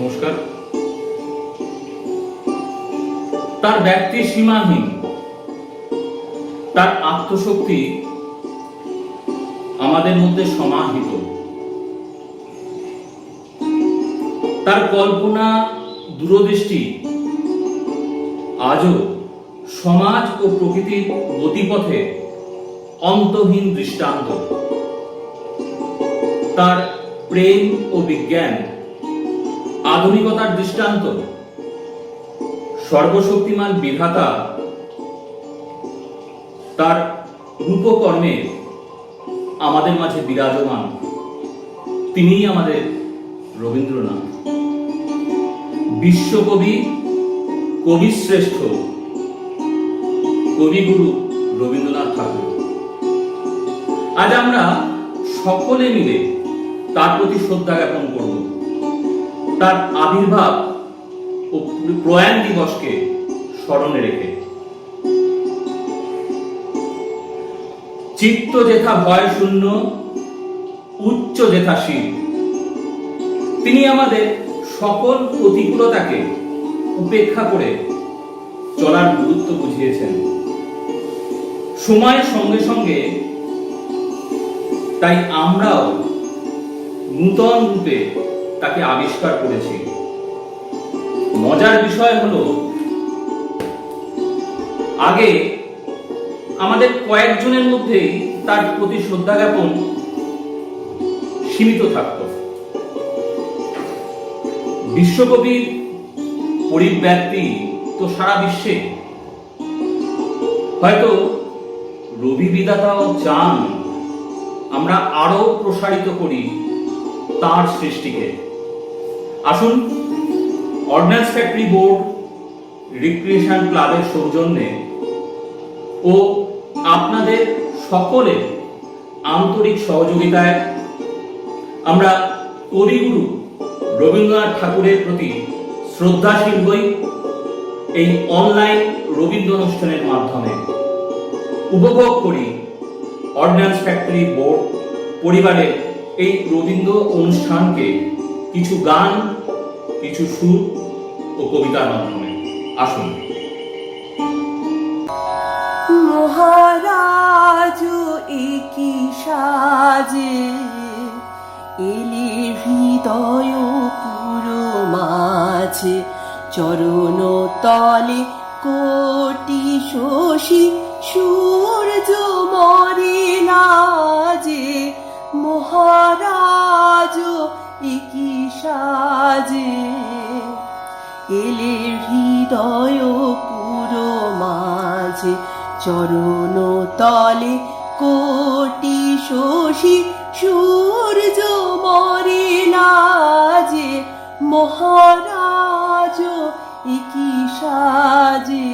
নমস্কার। তার ব্যক্তি সীমাহীন, তার আত্মশক্তি আমাদের মধ্যে সমাহিত, তার কল্পনা দূরদৃষ্টি আজও সমাজ ও প্রকৃতির গতিপথে অন্তহীন দৃষ্টান্ত। তার প্রেম ও বিজ্ঞান আধুনিকতার দৃষ্টান্ত। সর্বশক্তিমান বিধাতা তার রূপকর্মে আমাদের মাঝে বিরাজমান। তিনিই আমাদের রবীন্দ্রনাথ, বিশ্বকবি, কবিশ্রেষ্ঠ, কবিগুরু রবীন্দ্রনাথ ঠাকুর। আজ আমরা সকলে মিলে তার প্রতি শ্রদ্ধা জ্ঞাপন করব। তার আবির্ভাব ও প্রয়াণ দিবসকে স্মরণে রেখে। চিত্ত যেথা ভয় শূন্য, উচ্চ যেথা শিব। তিনি আমাদের সকল প্রতিকূলতাকে উপেক্ষা করে চলার গুরুত্ব বুঝিয়েছেন। সময়ের সঙ্গে সঙ্গে তাই আমরাও নূতন রূপে তাকে আবিষ্কার করেছি। মজার বিষয় হলো, আগে আমাদের কয়েকজনের মধ্যেই তার প্রতি শ্রদ্ধা জ্ঞাপন সীমিত থাকত। বিশ্বকবির পরিব্যাপ্তি তো সারা বিশ্বে। হয়তো রবি বিধাতাও চান আমরা আরো প্রসারিত করি তার সৃষ্টিকে। আসুন, অর্ডিন্যান্স ফ্যাক্টরি বোর্ড রিক্রিয়েশন ক্লাবের সৌজন্যে ও আপনাদের সকলের আন্তরিক সহযোগিতায় আমরা কবিগুরু রবীন্দ্রনাথ ঠাকুরের প্রতি শ্রদ্ধাশীল হই। এই অনলাইন রবীন্দ্র অনুষ্ঠানের মাধ্যমে উপভোগ করি অর্ডিন্যান্স ফ্যাক্টরি বোর্ড পরিবারের এই রবীন্দ্র অনুষ্ঠানকে কিছু গান, কিছু সুর ও কবিতার মাধ্যমে। আসুন। মহারাজ একি সাজে এলে হৃদয় পুরো মাঝে, চরণ তলে কোটি শশী সূর্য মরে লাজে। মহারাজ একি সাজে এলে হৃদয় পুরো মাঝে, চরণ তলে কোটি শশী সূর্য মরে লাজে। মহারাজ একি সাজে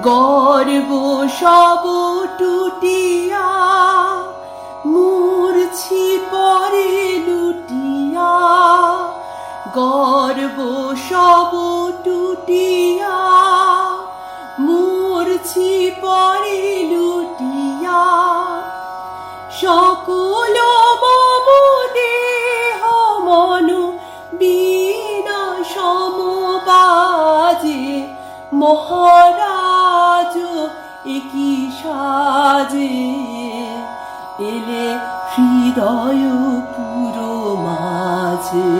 গর্ব সব টুটিয়া, মূর্ছি পরে লুটিয়া। গর্ব সব টুটিয়া, মূর্ছি পরে লুটিয়া। সকল মম দেহ মন বীণা সমবাজে। মহারাজ একি সাজে এলে হৃদয় পুরো মাঝে।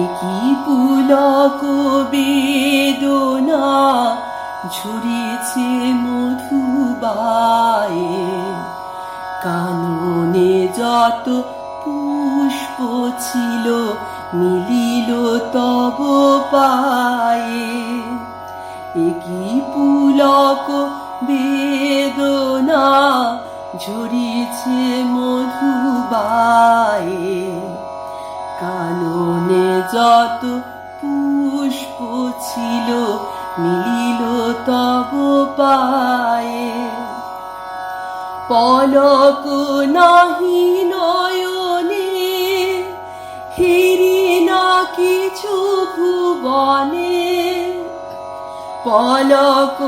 একি পুলক বেদনা ঝরিছে মধুবায়ে। কাননে যত পুষ্প ছিল মিলিল তব পায়ে। একি পুলক বেদনা ঝরিছে মধুবায়ে। কাননে যত পুষ্প ছিল মিলিল তব পায়ে। পলক নাহি নয়নে হেরি না কিছু ভুবনে। পলক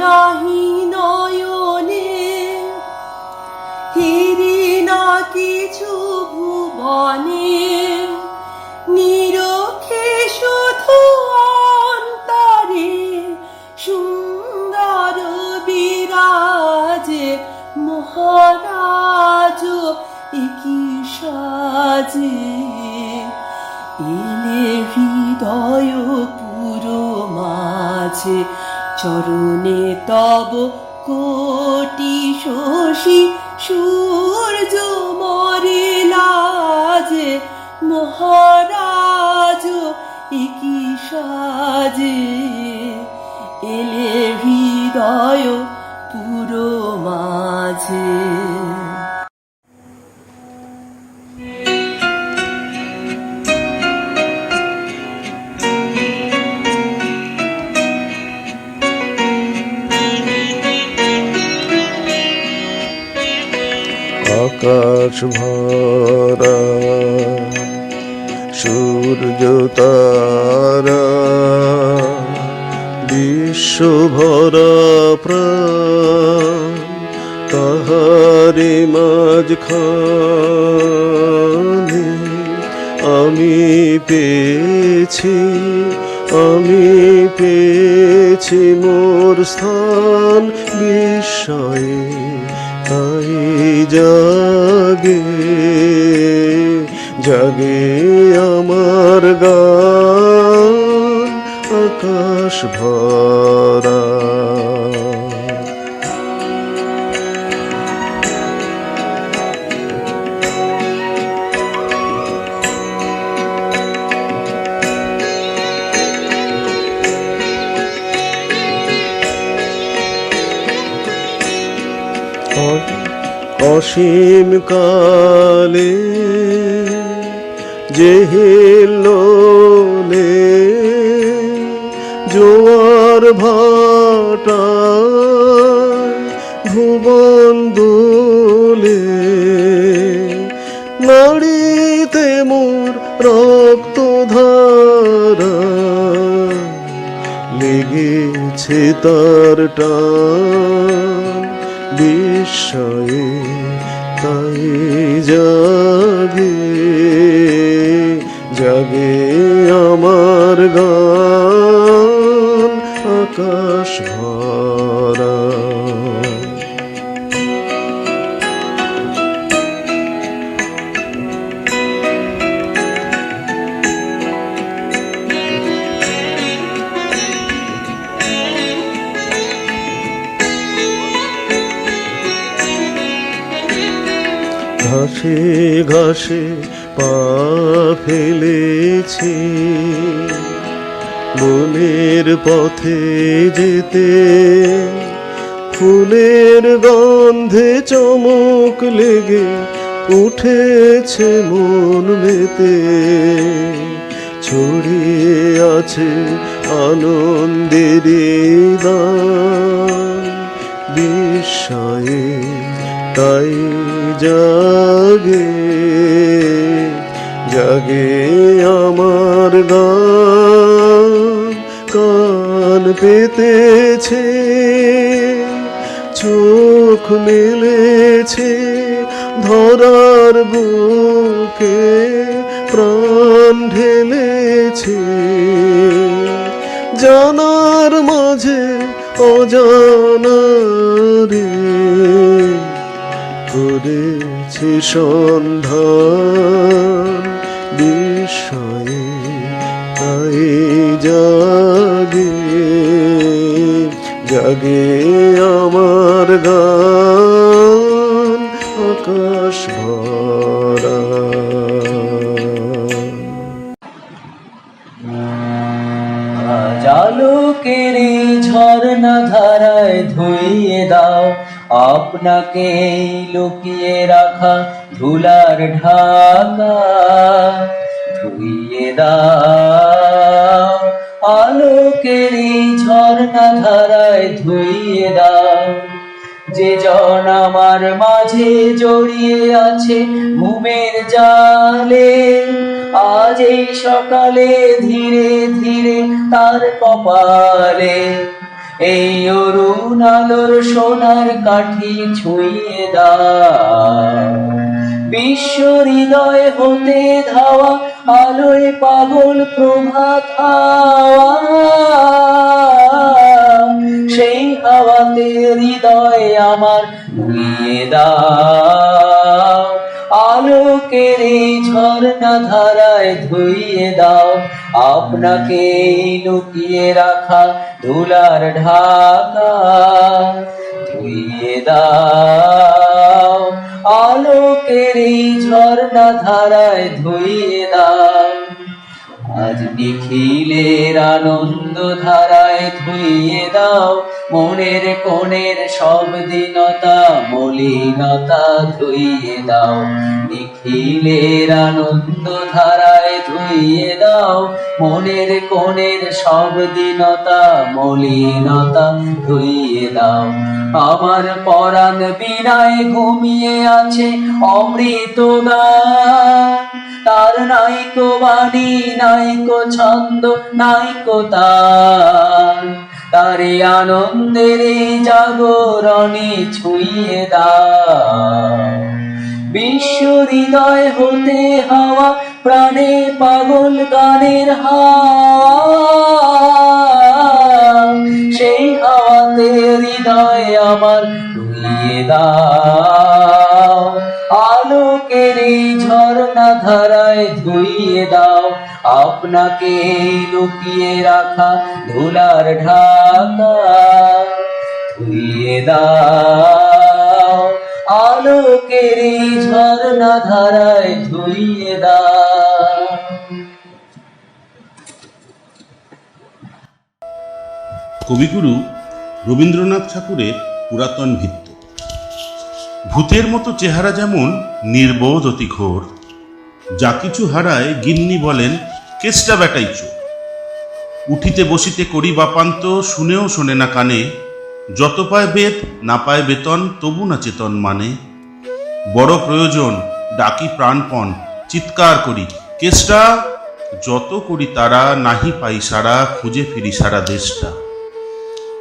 নাহি নয়নে হেরি মহারাজ একি সাজে, এলে হৃদয় পুরো মাঝে, চরণে তব কোটি শশী সূর্য মরে লাজে, মহারাজ একি সাজে, এলে হৃদয় পুরো মাঝে। আকাশ ভরা সূর্য তারা, বিশ্ব ভরা প্রাণ তাহারে মাঝখানে আমি পেয়েছি মোর স্থান, বিস্ময়ে তাই জাগে আমার গান, আকাশ ভরা। অসীম কালে যে হিল্লোলে জোয়ার ভাটায় ভুবন দোলে, নাড়িতে মোর রক্ত ধারা লেগেছে তার টান, বিস্ময়ে তাই জাগে আমার গান, আকাশ ভরা। ঘাসে ঘাসে পা ফেলেছি বনের পথে যেতে, ফুলের গন্ধে চমক লেগে উঠেছে মন মেতে, ছড়িয়ে আছে আনন্দের দান, বিস্ময়ে তাই জাগে আমার গান, কান পেতেছে চোখ মেলেছে ধরার বুকে, প্রাণ ঢেলেছে জানার মাঝে অজানারে, করেছি সন্ধান, বিস্ময়ে তাই জাগে আমার গান, আকাশ ভরা। আলোকের ঝর্ণা ধারায় ধুইয়ে দাও আপনাকে লুকিয়ে রাখা ধুলার ঢাকা, ধুইয়ে দাও আলোকের ঝর্ণা ধারায় ধুইয়ে দাও, যে জন আমার মাঝে জড়িয়ে আছে ঘুমের জালে, আজ এই সকালে ধীরে ধীরে তার কপালে এই অরুণ আলোর সোনার কাঠি ছুঁয়ে দাও, বিশ্ব হৃদয় হতে ধাওয়া আলোয় পাগল প্রভাত হাওয়া, সেই হাওয়াতে হৃদয় আমার ধুইয়ে দাও, আলোকের এই ঝর্ণা ধারায় ধুইয়ে দাও আপনাকে লুকিয়ে রাখা ধুলার ঢাকা। ধুইয়ে দাও, আলোকের এই ঝর্ণা ধারায় ধুইয়ে দাও, আজ নিখিলের আনন্দ ধারায় ধুইয়ে দাও মনের কোণের সব দীনতা মলিনতা ধুইয়ে দাও। নিখিলের আনন্দ ধারায় ধুইয়ে দাও মনের কোণের সব দীনতা মলিনতা ধুইয়ে দাও। আমার পরাণ বিনায় ঘুমিয়ে আছে অমৃত গান, তার নাইকো বাণী নাইকো ছন্দ নাইকো তার, তারে আনন্দের জাগরণে ছুঁয়ে দাও। বিশ্ব হৃদয় হতে হাওয়া প্রাণে পাগল গানের হাওয়া, সেই হাওয়াতে হৃদয় আমার ধুইয়ে দাও, আলোকের এই ঝর্ণা ধারায় ধুইয়ে দাও আপনাকে লুকিয়ে রাখা ধুলার ঢাকা। ধুইয়ে দাও, আলোকের এই ঝর্ণা ধারায় ধুইয়ে দাও। কবিগুরু রবীন্দ্রনাথ ঠাকুরের পুরাতন ভিত্ত। ভূতের মতো চেহারা যেমন নির্বোধ অতি ঘোর, যা কিছু হারায় গিন্নি বলেন কেষ্টা বেটাই চোর। উঠিতে বসিতে করি বাপান্ত, শুনেও শোনে না কানে, যত পায় বেদ না পায় বেতন, তবু না চেতন মানে। বড় প্রয়োজন ডাকি প্রাণপণ, চিৎকার করি কেষ্টা, যত করি তারা নাহি পাই সারা, খুঁজে ফিরি সারা দেশটা।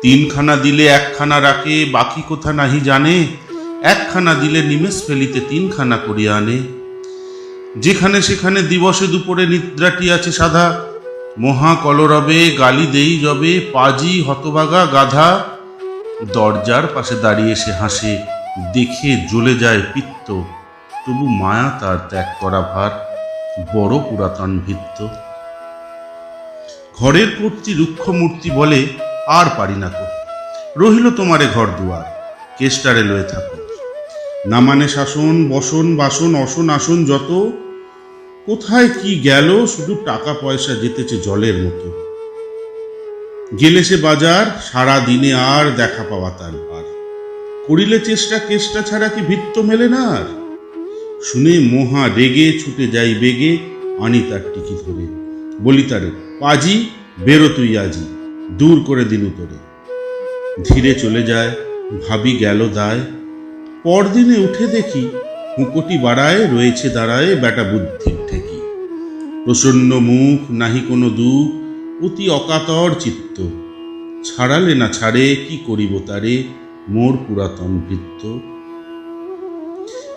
তিনখানা দিলে একখানা রাখে, বাকি কোথা নাহি জানে, একখানা দিলে নিমেষ ফেলিতে তিনখানা করিয়া আনে। যেখানে সেখানে দিবসে দুপুরে নিদ্রাটি আছে সাধা, মহা কলরবে গালি দেই যবে, পাজি হতভাগা গাধা। দরজার পাশে দাঁড়িয়ে সে হাসে, দেখে জ্বলে যায় পিত্ত, তবু মায়া তার ত্যাগ করা ভার, বড় পুরাতন ভিত্ত। ঘরের কর্ত্রী রুক্ষ মূর্তি বলে আর পারি না কো, রহিল তোমারে ঘর দুয়ার, কেষ্টারে লয়ে থাকো। না মানে শাসন বসন বাসন অসন আসন যত, কোথায় কি গেল শুধু টাকা পয়সা যেতেছে জলের মতো। গেলে সে বাজার সারা দিনে আর দেখা পাওয়া তার ভার, করিলে চেষ্টা কেষ্টা ছাড়া কি ভিত্ত মেলে না আর। শুনে মহা রেগে ছুটে যাই বেগে, আনি তার টিকি ধরে, বলি তারে পাজি বেরো তুই আজি, দূর করে দিলু তোরে। ধীরে চলে যায়, ভাবি গেল দায়। পরদিনে উঠে দেখি হুঁকোটি বাড়ায়, রয়েছে দাঁড়ায় বেটা বুদ্ধির ঠেকি। প্রসন্ন মুখ নাহি কোনো দুঃখ, অতি অকাতর চিত্ত, ছাড়ালে না ছাড়ে কি করিব তারে, মোর পুরাতন ভৃত্য।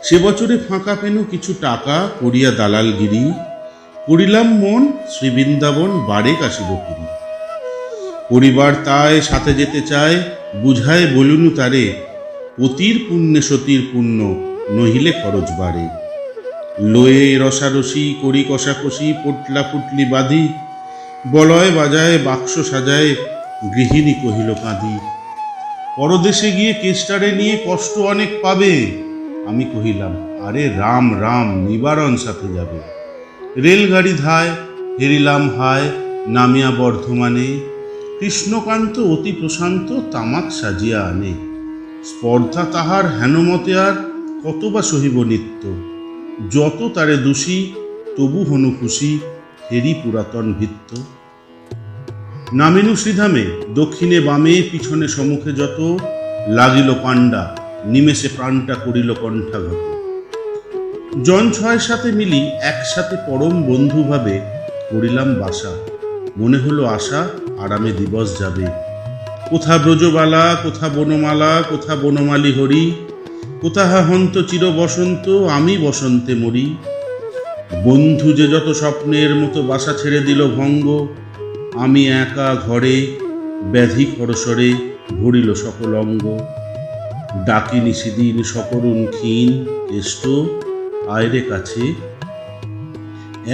সে বছরে ফাঁকা পেন কিছু টাকা, করিয়া দালালগিরি, করিলাম মন শ্রীবৃন্দাবন বারে কাশিব ফিরি। পরিবার তাই সাথে যেতে চায়, বুঝায় বলুনু তারে, পতির পুণ্যে সতীর পুণ্য নহিলে খরচ বাড়ে। লয়ে রসারসি করি কষাকষি, পটলা পুটলি বাঁধি, বলয় বাজায় বাক্স সাজায়, গৃহিণী কহিল কাঁদি। পরদেশে গিয়ে কেষ্টারে নিয়ে কষ্ট অনেক পাবে, আমি কহিলাম আরে রাম রাম নিবারণ সাথে যাবে। রেলগাড়ি ধায় হেরিলাম হায়, নামিয়া বর্ধমানে, কৃষ্ণকান্ত অতি প্রশান্ত তামাক সাজিয়া আনে। স্পর্ধা তাহার হেনমতে আর কত বা সহিব নিত্য, যত তারে দোষী তবু হনু খুশি, হেরি পুরাতন ভিত্ত। নামিনু শ্রীধামে দক্ষিণে বামে পিছনে সম্মুখে যত, লাগিল পাণ্ডা নিমেষে প্রাণটা করিল কণ্ঠাঘাত। জন ছয় সাথে মিলি একসাথে পরম বন্ধু ভাবে করিলাম বাসা, মনে হলো আশা আরামে দিবস যাবে। কোথা ব্রজবালা কোথা বনমালা, কোথা বনমালী হরি, কোথা হন্ত চির বসন্ত আমি বসন্তে মরি। বন্ধু যে যত স্বপ্নের মতো বাসা ছেড়ে দিল ভঙ্গ, আমি একা ঘরে ব্যাধি খরসরে ভরিল সকল অঙ্গ। ডাকিনি সেদিন সকরুণ ক্ষীণ, কেষ্ট আয়রে কাছে।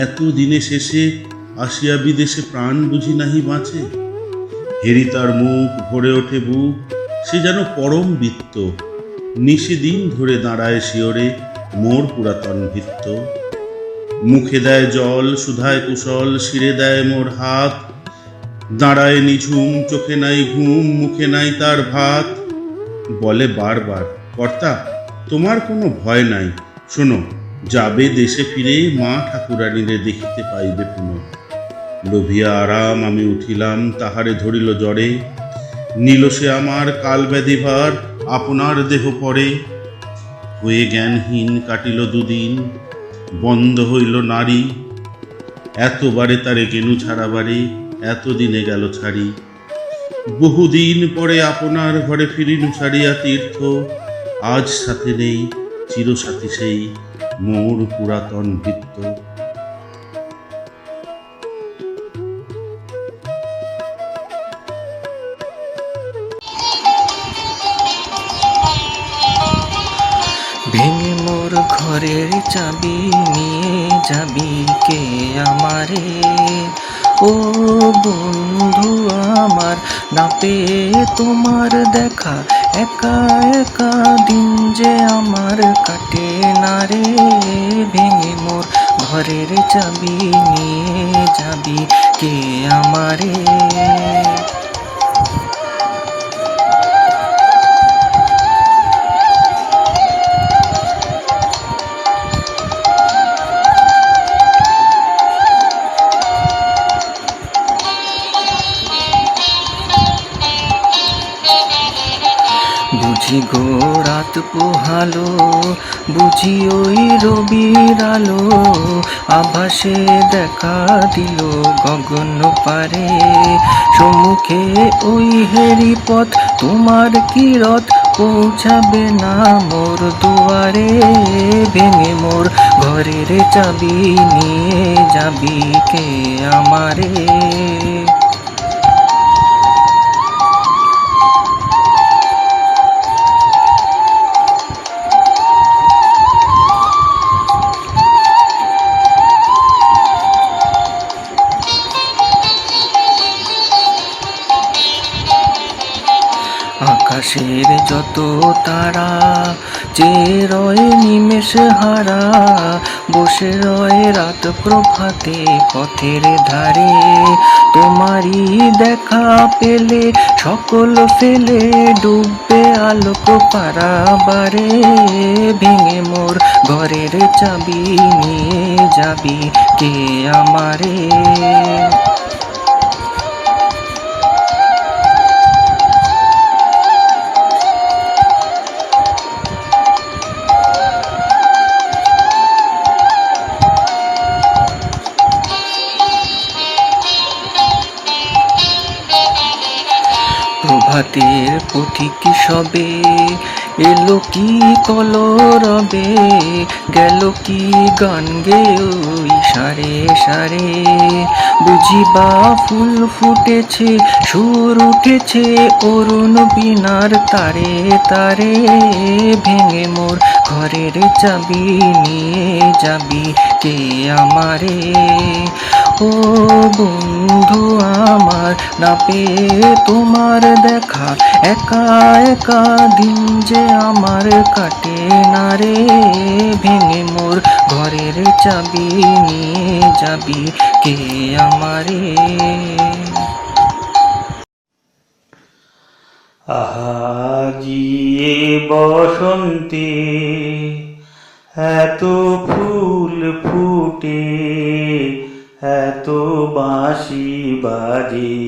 এত দিনে শেষে আসিয়া বিদেশে প্রাণ বুঝি নাহি বাঁচে। হেরি তার মুখ, ভরে ওঠে বুক, সে যেন পরম বৃত্ত। নিশিদিন ধরে দাঁড়ায় শিওরে মোর পুরাতন ভিত্ত। মুখে দেয় জল, সুধায় কুশল, শিরে দেয় মোর হাত। দাঁড়ায় নিঝুম, চোখে নাই ঘুম, মুখে নাই তার ভাত। বলে বারবার, কর্তা তোমার কোনো ভয় নাই, শোনো যাবে দেশে ফিরে, মা ঠাকুরানীরে দেখিতে পাইবে পুনঃ। লোভিয়া আরাম আমি উঠিলাম, তাহারে ধরিল জ্বরে। নিল সে আমার কাল ব্যাধি ভার, আপনার দেহ পরে। হয়ে জ্ঞানহীন কাটিল দুদিন, বন্ধ হইল নারী। এতবারে তারে গেনু ছাড়াবারে, এতদিনে গেল ছাড়ি। বহুদিন পরে আপনার ঘরে ফিরিনু ছাড়িয়া তীর্থ। আজ সাথে নেই চিরসাথী সেই মোর পুরাতন বৃত্ত। ভেঙে মোর ঘরের চাবি নিয়ে যাবি কে আমারে? ও বন্ধু আমার, না পেয়ে তোমার দেখা, একা একা দিন যে আমার কাটে না রে। ভেঙে মোর ঘরের চাবি নিয়ে যাবি কে আমারে? বুঝি গো রাত পোহালো, বুঝি ওই রবির আলো, আভাসে দেখা দিল গগন পারে। সম্মুখে ওই হেরি পথ, তোমার কিরত পৌঁছাবে না মোর দুয়ারে। ভেঙে মোর ঘরের চাবি নিয়ে যাবি কে আমারে? আকাশের যত তারা চেয়ে রয়ে নিমেষ হারা, বসে রয়ে রাত প্রভাতে পথের ধারে। তোমারই দেখা পেলে সকল ফেলে ডুববে আলোক পারাবারে। ভেঙে মোর ঘরের চাবি নিয়ে যাবি কে আমারে? প্রভাতের পথিক সবে এলো কি কলরবে, গেল কি গান গে ওই সারে সারে। বুঝিবা ফুল ফুটেছে, সুর উঠেছে অরুণ বীণার তারে তারে। ভেঙে মোর ঘরের চাবি নিয়ে যাবি কে আমারে? ও বন্ধু আমার, না পেয়ে তোমার দেখা, একা একা দিন যে আমার কাটে না রে। ভেঙে মোর ঘরের চাবি নিয়ে যাবি কে আমারে? আহাজি এ বসন্তে এত ফুল ফুটে, এত বাঁশি বাজে,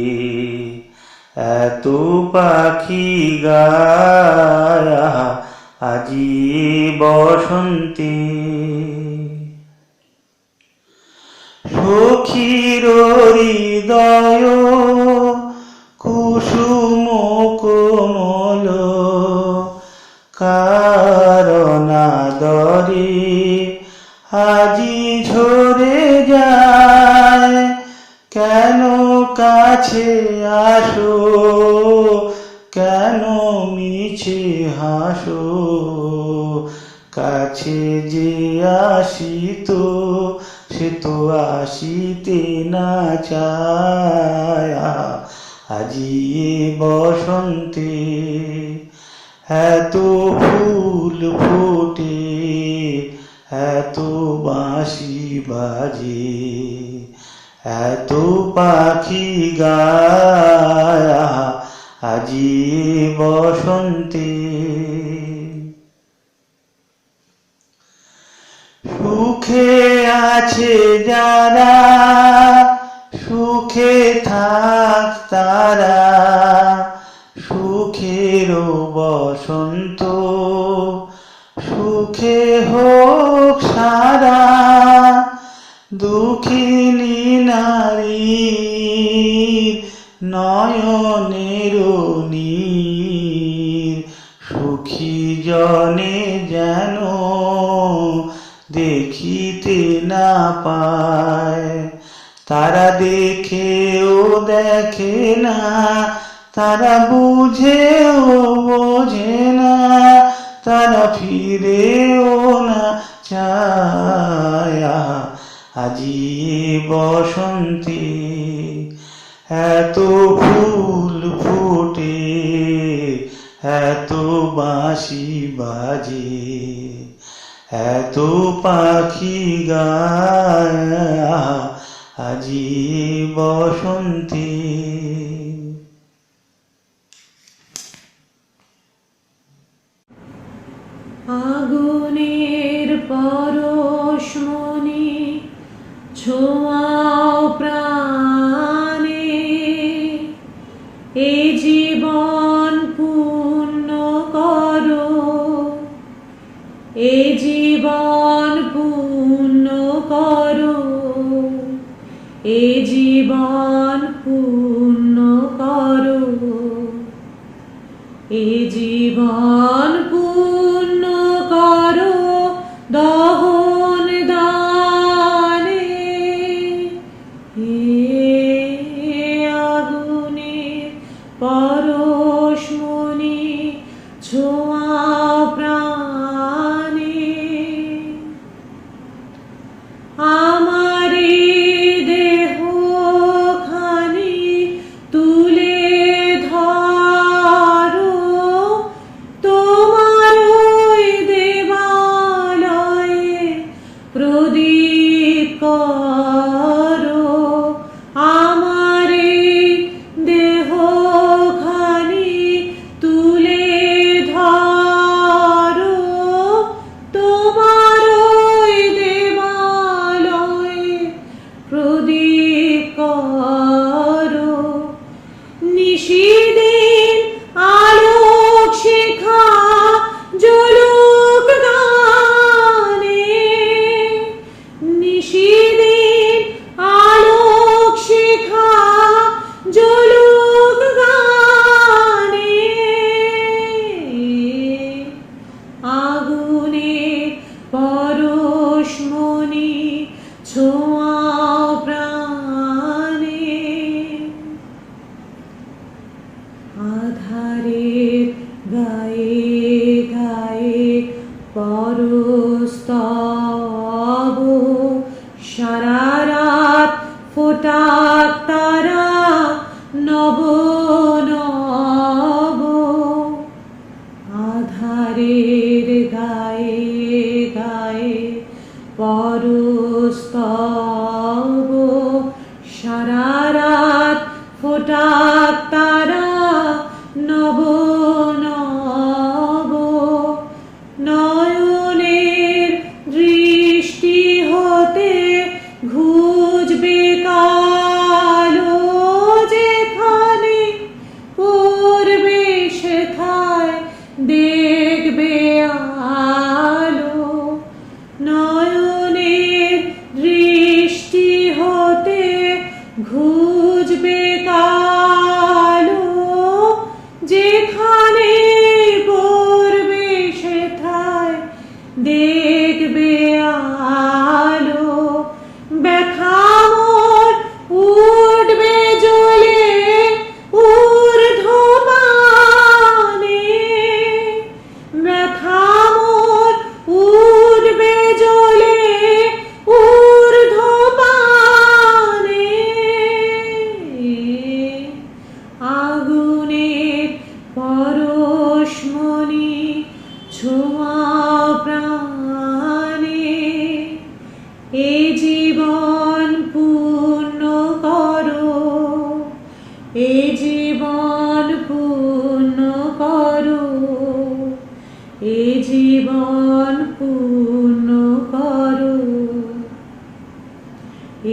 এত পাখি গায়, আজি বসন্তে। সখীর হৃদয় কুসুম কোমল, কারণ আদরে আজি ঝরে যায়। কেন কাছে আসো, কেন মিছে হাসো, কাছে যে আসিত সে তো আসিতে না চায়। আজি এ বসন্তে এত ফুল ফোটে, এত বাঁশি বাজে, এত পাখি গায়, আজি এ বসন্তে। সুখে আছে যারা, সুখে থাক তারা, সুখেরও বসন্ত সুখে হোক সারা। দুঃখিনী নারীর নয়নের নীর, সুখী জনে যেন দেখিতে না পায়। তারা দেখেও দেখে না, তারা বুঝেও বোঝে না, তারা ফিরেও না চায়। আজি এ বসন্তে এত ফুল ফোটে, এত বাঁশি বাজে, এত পাখি গায়, আজি এ বসন্তে। আগুনের পরশমণি ছোঁয়াও প্রাণে, এ জীবন পূর্ণ করো, এ জীবন পূর্ণ করো, এ জীবন পূর্ণ করো, এ জীবন পূর্ণ করো দহন দানে। হে আগুনের পরশমণি ছোঁয়াও প্রাণে, আমার দেহ খানি তুলে ধরো, তোমার ওই দেবালয়ে প্রদীপ করো। আমার দেহ খানি তুলে ধরো, তোমার ওই দেবালয়ে প্রদীপ করো। নিশিদিন আলোক শিখা জ্বলুক গানে, নিশিদিন আলোক শিখা জ্বলুক গানে। আগুনের পরশমণি ছোঁয়াও প্রাণে, আধারের গায়ে গায়ে পরস্তব, সারা রাত ফোটাক তারা নব নব। আধারের গায়ে গায়ে পরস্তব, সারা রাত ফোটাক তারা নব নব। নয়নের দৃষ্টি হতে ঘুচবে কালো, যেখানে পড়বে সেথায় দেখবে আলো। নয়নের দৃষ্টি হতে ঘুচবে কালো, যেখানে পড়বে সেথায় দেখবে আলো। ব্যথামোর উঠবে জ্বলে ঊর্ধ্বপানে, ছোঁয়াও প্রাণে, এ জীবন পূর্ণ করো, এ জীবন পূর্ণ করো, এ জীবন পূর্ণ করো,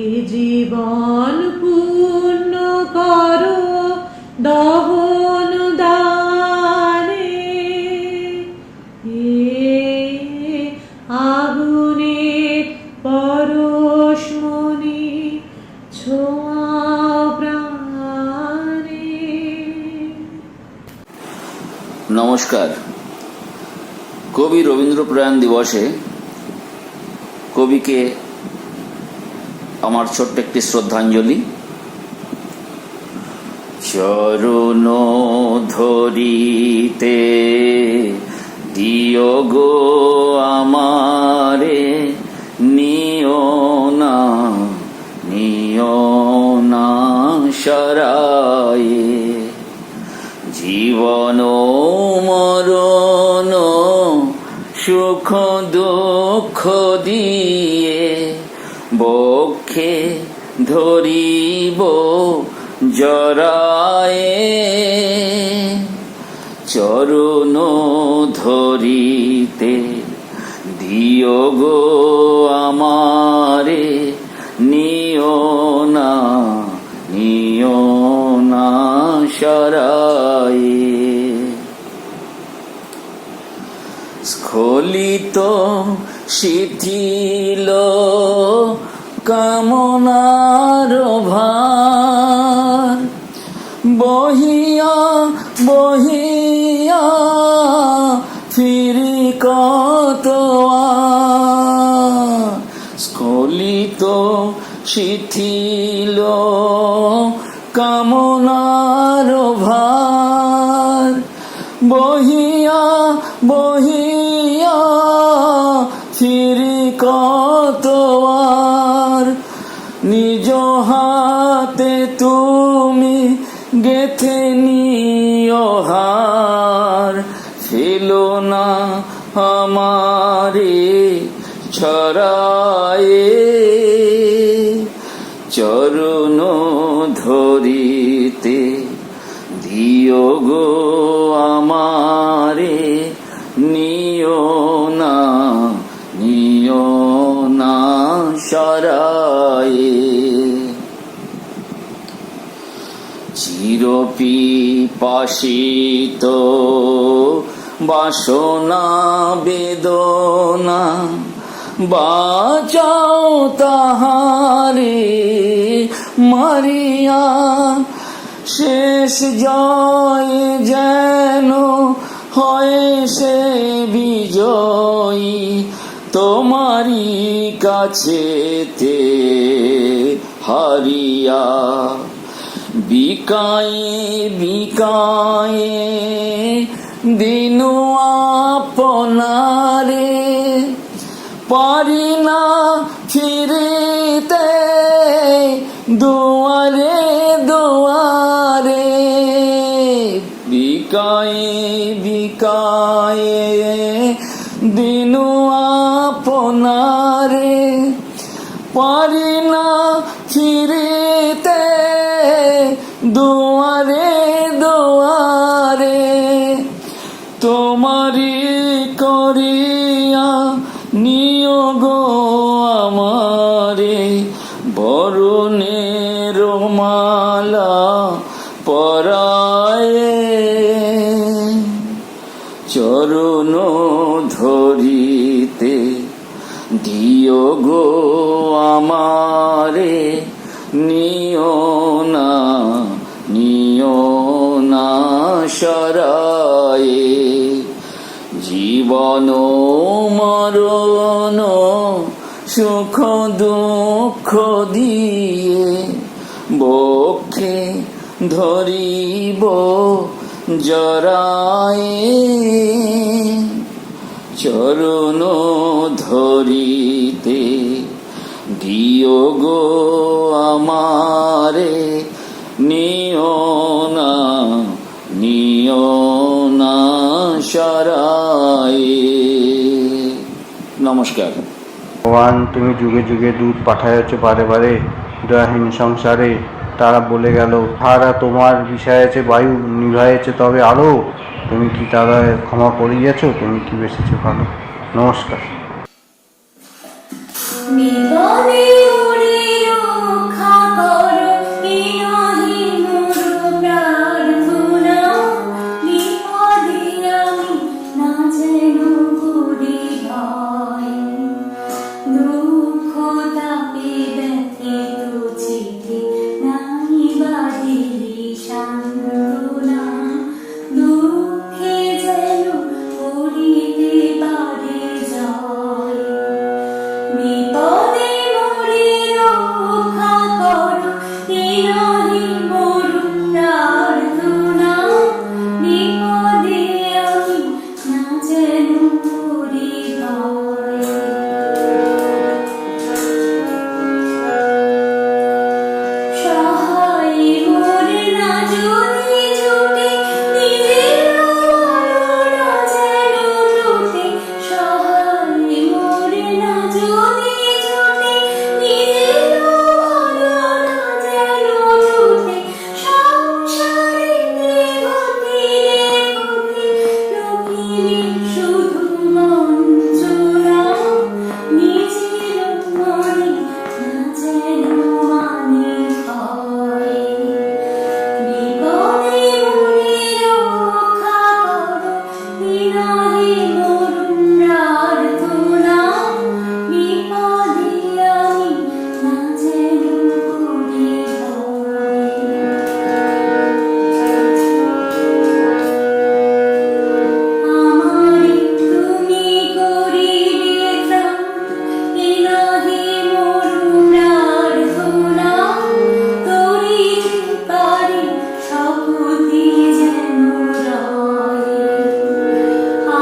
এ জীবন পূর্ণ করো দহন দানে, আগুনের পরশমণি ছোঁয়াও প্রাণে। নমস্কার। কবি রবীন্দ্র প্রয়াণ দিবসে কবিকে আমার ছোট্ট একটি শ্রদ্ধাঞ্জলি। চরণ ধরিতে দিও গো আমারে, নিও না সরায়ে, জীবন মরণ সুখ দুঃখ দিয়ে বক্ষে ধরিব জরায়ে, চরণ ধরিতে দিও গো আমারে, নিও না সরায়ে। স্খলিত শিথিল কামনার ভার, বহিয়া বহিয়া ফিরি কত স্খলিত শিথিল কামনার ভার, বহিয়া বহিয়া ফিরি কতবার, নিজ হাতে তুমি গেথে নিও হার, ফেলো না আমারে ছড়ায়ে, চরণ ধরিতে দিও গো আমারে, নিও না সরায়ে। চিরপিপাসিত বাসনা বেদনা, বাঁচাও তাহারে মারিয়া, শেষ জয় যেন হয় সে বিজয়ী, তোমারি কাছেতে হারিয়া। বিকায়ে বিকায়ে দিনু আপনারে, পারি না ফিরিতে দুয়ারে দুয়ারে, বিকায়ে বিকায়ে দিনু আপনারে, পারি না ফিরিতে দুয়ারে দুয়ারে, তোমারি করিয়া নিও গো আমারে, বরণের মালা পরায়ে, চরণ ধরিতে দিও গো আমারে, নিও না সরায়ে, জীবন মরণ সুখ দুঃখ দিয়ে বক্ষে ধরিব জরায়ে, চরণ ধরিতে দিও গো আমারে, নিও না সরায়ে। নমস্কার। ভগবান, তুমি যুগে যুগে দুধ পাঠাইছ বারে বারে দয়াহীন সংসারে। তারা বলে গেল, তারা তোমার বিষয়েছে বায়ু, নিভাইছে তবে আলো। তুমি কি তারা ক্ষমা করিয়েছ? তুমি কি বেসেছো ভালো? নমস্কার। বিপদে উড়ে রক্ষা করো, বিনাহি মোর প্রার্থনা। বিপদে আমি না যেন করি ভয়, দুঃখ তাপে ব্যথিত চিত্তে নাই বাঁধিলি সান্ত্বনা। দুঃখে যেন করিতে পারে জয়, বিপদে মোরে রক্ষা করো, বিনাহি মোর প্রার্থনা। বিপদে আমি না যেন করি ভয়। সহায় মোরে না যদি জোটে, নিজের ভালো না যেন জোটে। সহায় মোরে না যদি জোটে, নিজের ভালো না যেন জোটে। সংসারেতে ঘটিলে ক্ষতি, রখিলে শুধু বঞ্চনা। নিজের মনে না যেন মানে হয়, বিপদে মোরে রক্ষা করো, বিনাহি মোর প্রার্থনা। বিপদে আমি না যেন করি ভয়। আমারে তুমি করিবে ত্রাণ, বিনাহি মোর প্রার্থনা। তোরি পারি শপথি যেন রয়,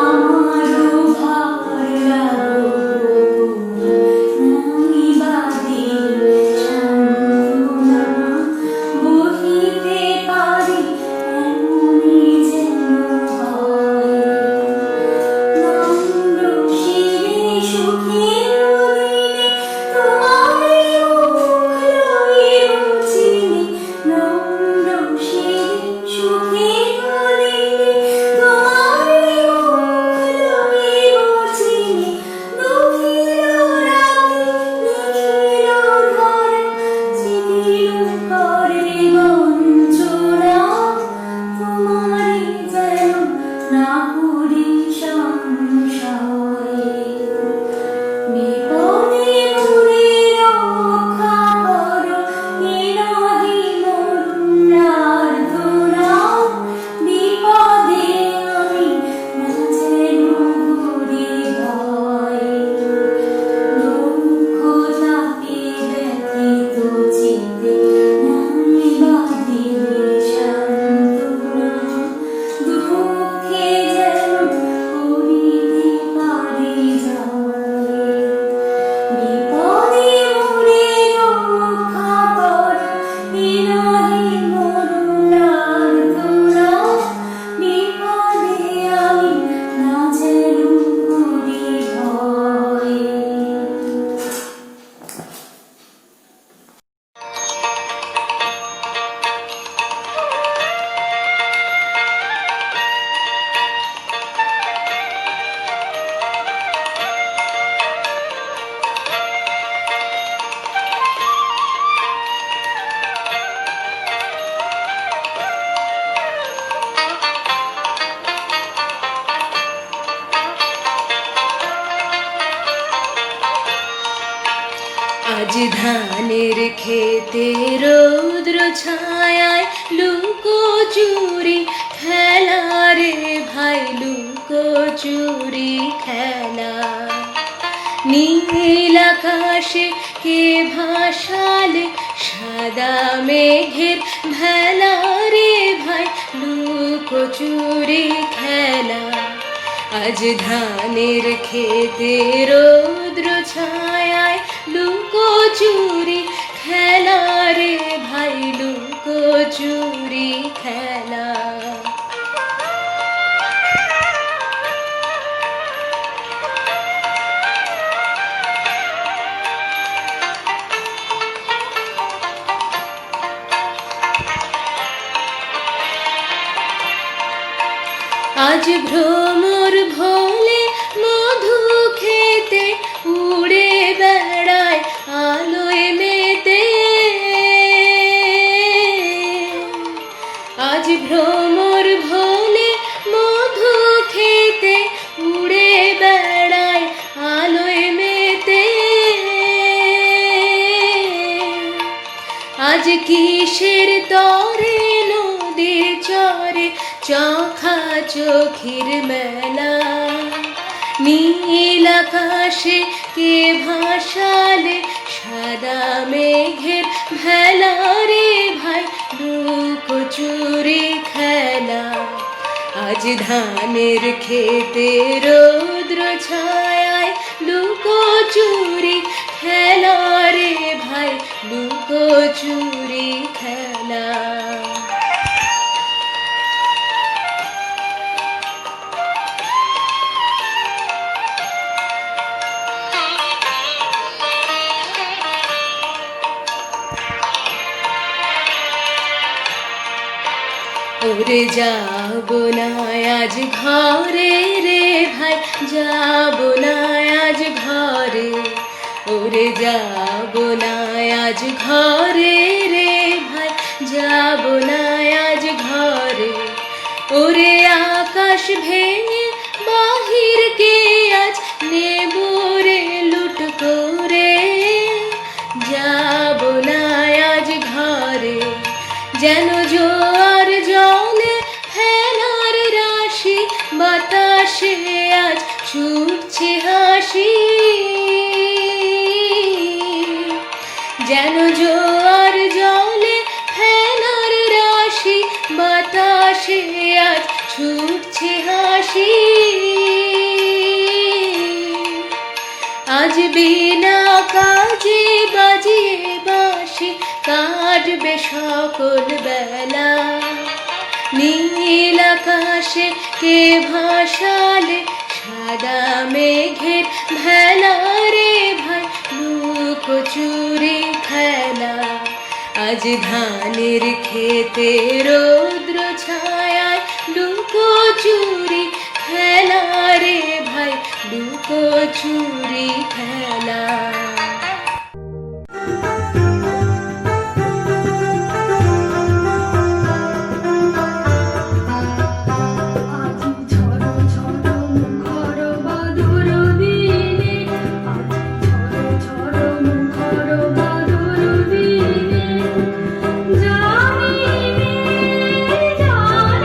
আমারও ভার লাগো নাই বাঁধিলে সান্ত্বনা। বহিতে পারি এমনি যেন হয়, নম্র শিরে সুখের দিনে তোমারে মুখ লইব চিনি। নম্র শিরে সুখের দিনে তোমারে মুখ লইব চিনি। দুঃখের রাতে নিখিল ধরে, চিতিল করে বঞ্চনা। তোমারে যেন না করি সংশয়, বিপদে মোরে রক্ষা করো, বিনাহি মোর প্রার্থনা। বিপদে আমি না যেন করি ভয়, দুঃখ তাপে ব্যথিত চিত্তে নাই বাঁধিলে সান্ত্বনা। দুঃখে যেন করিতে পারি জয়, বিপদে মোরে রক্ষা করো, বিনাহি মোর প্রার্থনা। বিপদে আমি না যেন করি ভয়। আজ ধানের খেতে রৌদ্র ছায়ায় লুকোচুরি খেলা রে ভাই, লুকোচুরি খেলা। নীল আকাশে কে ভাসালে সাদা মেঘের ভেলা রে ভাই, লুকোচুরি খেলা। আজ ধানের খেতে রৌদ্র ছায়ায় লুকোচুরি খেলা রে ভাই, লুকোচুরি খেলা। আজ ভ্রমর ভোলে মধু খেতে উড়ে বেড়ায় আলোয় মেতে। আজ ভ্রমর ভোলে মধু খেতে উড়ে বেড়ায় আলোয় মেতে। আজ কিসের তরে নদীর চরে চোখা চোখির মেলা। নীল আকাশে কে ভাসালে সাদা মেঘের ভেলা রে ভাই লুকোচুরি খেলা। আজ ধানের খেতে রৌদ্র ছায়ায় লুকোচুরি খেলা রে ভাই লুকোচুরি খেলা। ওরে যাব না আজ ঘরে রে ভাই যাব না আজ ঘরে। ওরে যাব না আজ ঘরে রে ভাই যাব না আজ ঘরে। ওরে আকাশ ভেঙে বাহির কে আজ নেব রে লুট করে। যাব না আজ ঘরে যেন জোয়ার জলে ফেনার রাশি বাতাসে আজ ছুটছে হাসি। যেন জোয়ার জলে ফেনার রাশি বাতাসে আজ ছুটছে হাসি। আজ বিনা কাজে বাজিয়ে বাঁশি কাটবে সকল বেলা। নীল আকাশে কে ভাসালে সাদা মেঘের ভেলা রে ভাই লুকোচুরি খেলা। আজ ধানের খেতে রৌদ্র ছায়ায় লুকোচুরি খেলা রে ভাই লুকোচুরি খেলা। জানি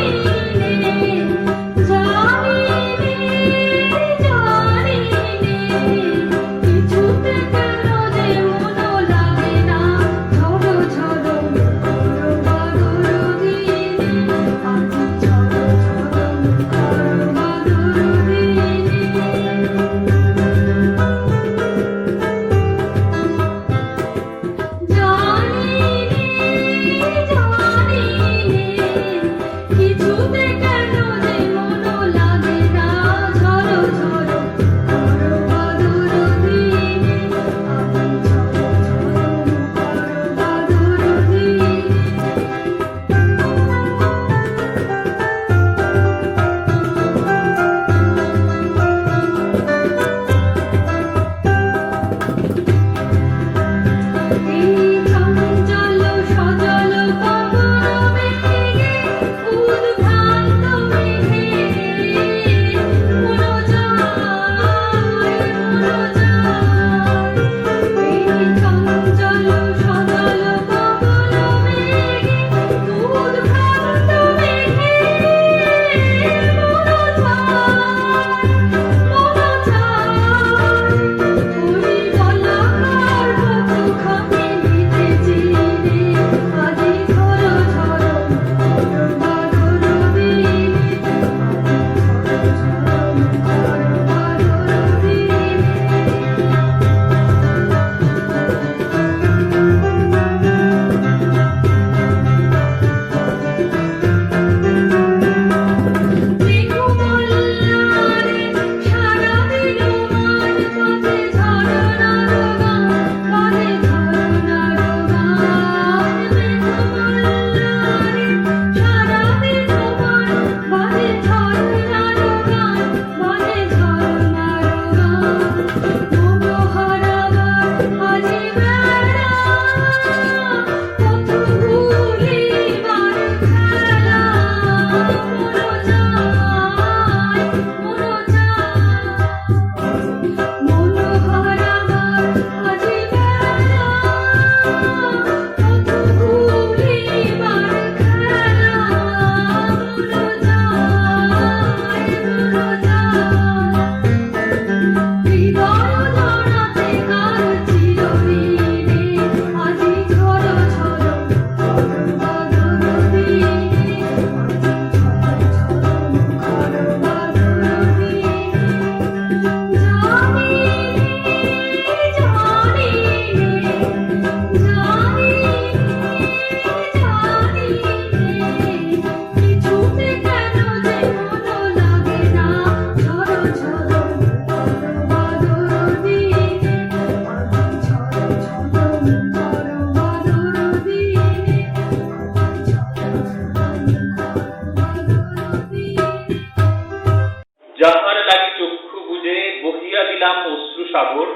বহিয়া দিলাম অশ্রু সাগর,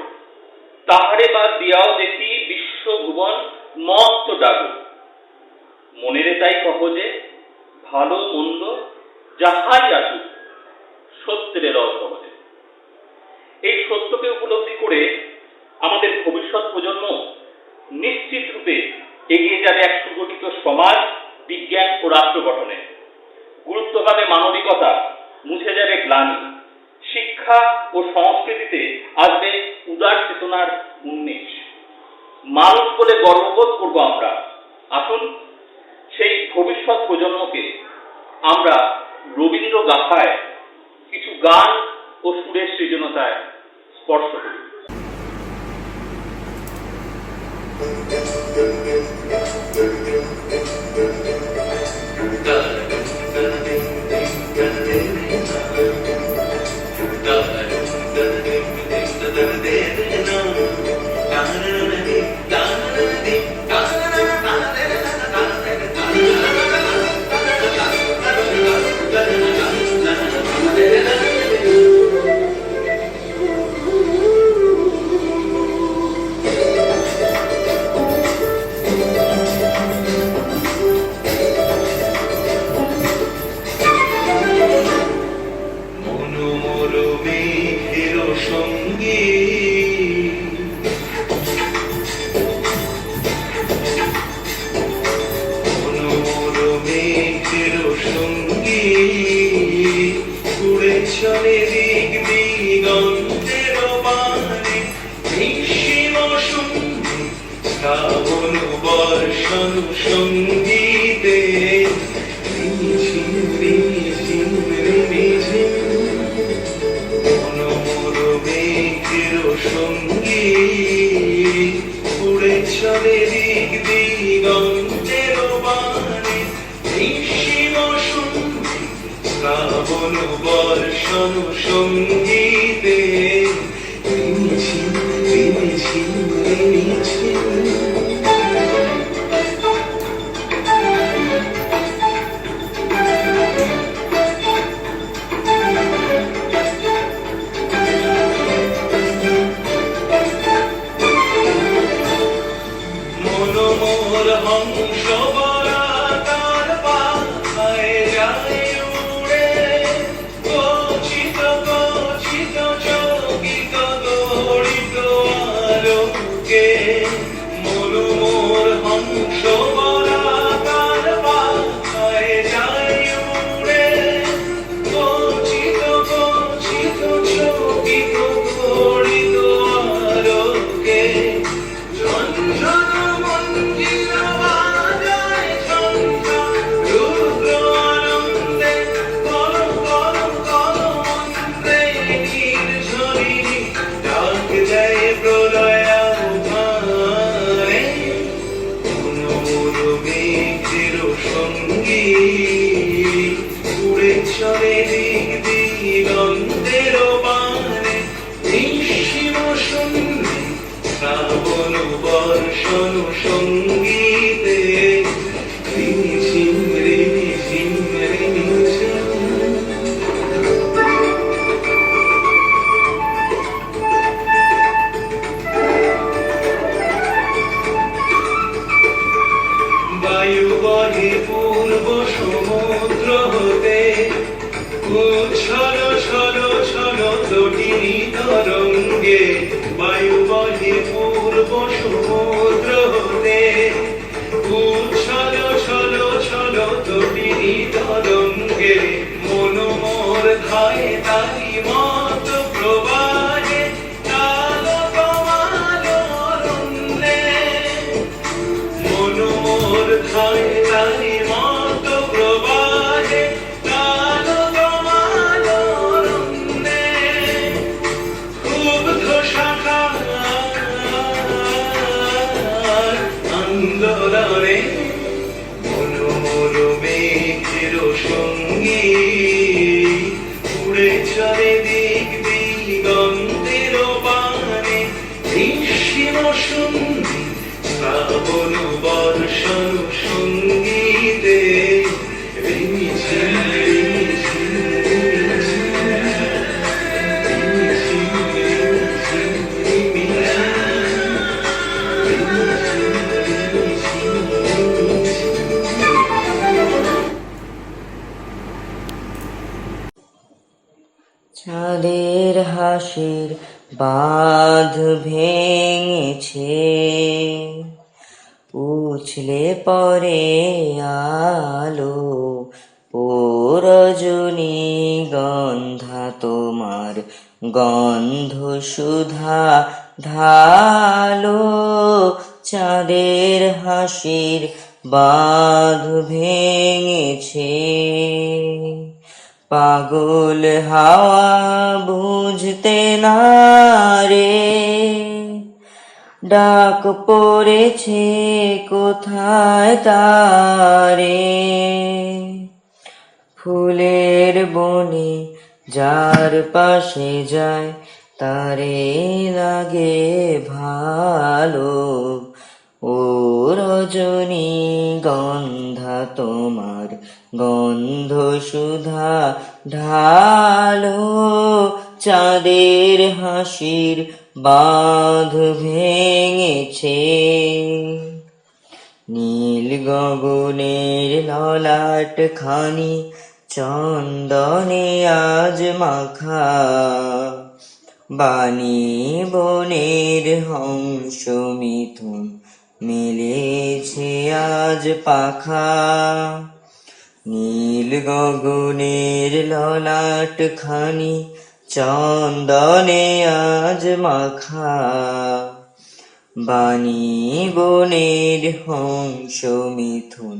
তাহারে বা দিয়াও দেখি বিশ্বভুবন মস্ত ডাগর। মনেরে তাই কহ যে ভালো মন্দ যাহাই আসুক, সত্যের রস সহজে। এই সত্যকে উপলব্ধি করে আমাদের ভবিষ্যৎ প্রজন্ম নিশ্চিত রূপে এগিয়ে যাবে এক সুগঠিত সমাজ, বিজ্ঞান ও রাষ্ট্র গঠনে। গুরুত্ব পাবে মানবিকতা, মুছে যাবে গ্লানি, শিক্ষা ও সংস্কৃতিতে আসবে উদার চেতনার উন্মেষ। মানুষ বলে গর্ববোধ করব আমরা। আসুন সেই ভবিষ্যৎ প্রজন্মকে আমরা রবীন্দ্র গাথায় কিছু গান ও সুরের সৃজনতায় স্পর্শ করি। চাঁদের হাসির বাঁধ ভেঙেছে, উছলে পরে আলো, ও রজনী গন্ধা তোমার গন্ধ সুধা ঢালো। চাঁদের হাসির বাঁধ ভেঙেছে, পাগল হাওয়া বুঝতে না রে, ডাক পড়েছে কোথায় তারে। ফুলের বনে যার পাশে যায়, তারে লাগে ভালো, ও রজনী গন্ধা তোমার গন্ধ সুধা ঢালো। চাঁদের হাসির বাঁধ ভেঙেছে, নীল গগনের ললাট খানি চন্দনে আজ মাখা, বাণী বনের হংস মিথুন মেলেছে আজ পাখা। নীল গগনের ললাট খানি চন্দনে আজ মাখা, বাণী বনের হংস মিথুন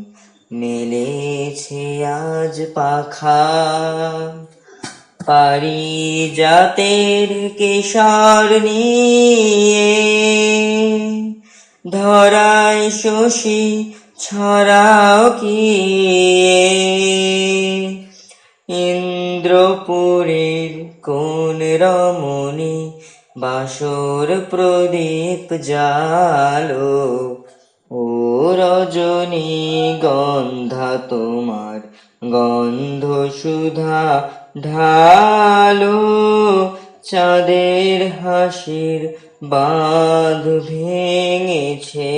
মেলেছে আজ পাখা। পারিজাতের কেশর নিয়ে ধরায় শশী ছড়াও কি, ইন্দ্রপুরীর কোন রমণী বাসর প্রদীপ জালো, ও রজনী গন্ধা তোমার গন্ধ সুধা ঢালো। চাঁদের হাসির বাঁধ ভেঙেছে।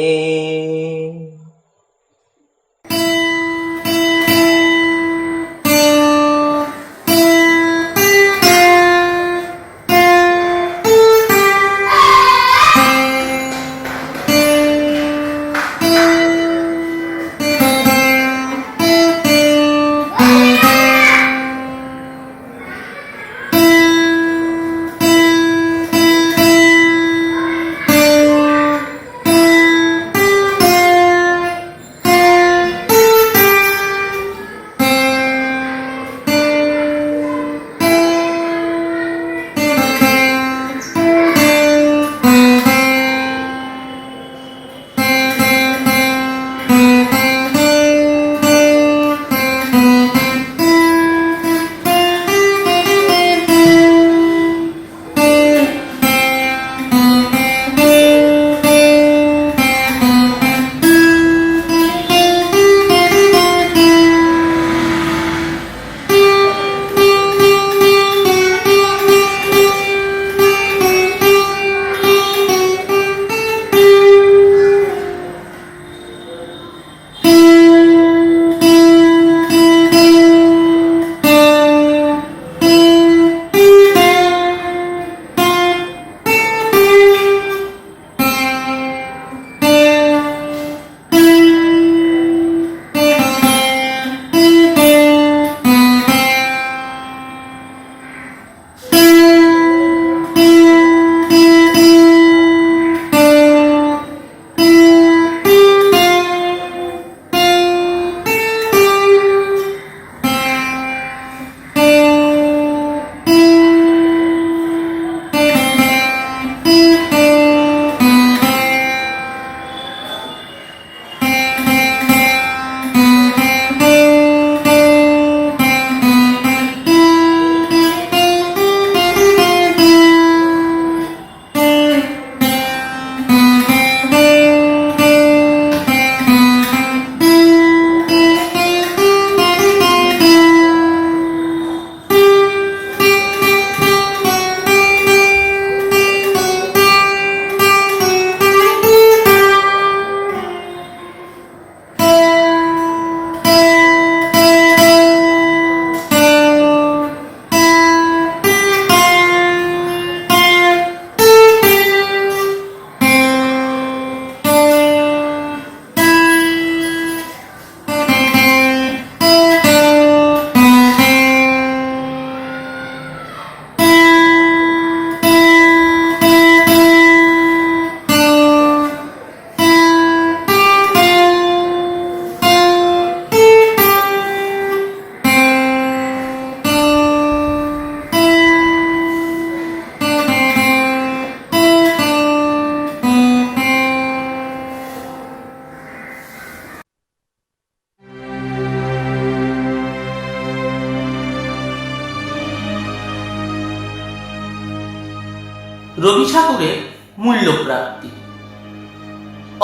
রবি ঠাকুরের মূল্যপ্রাপ্তি।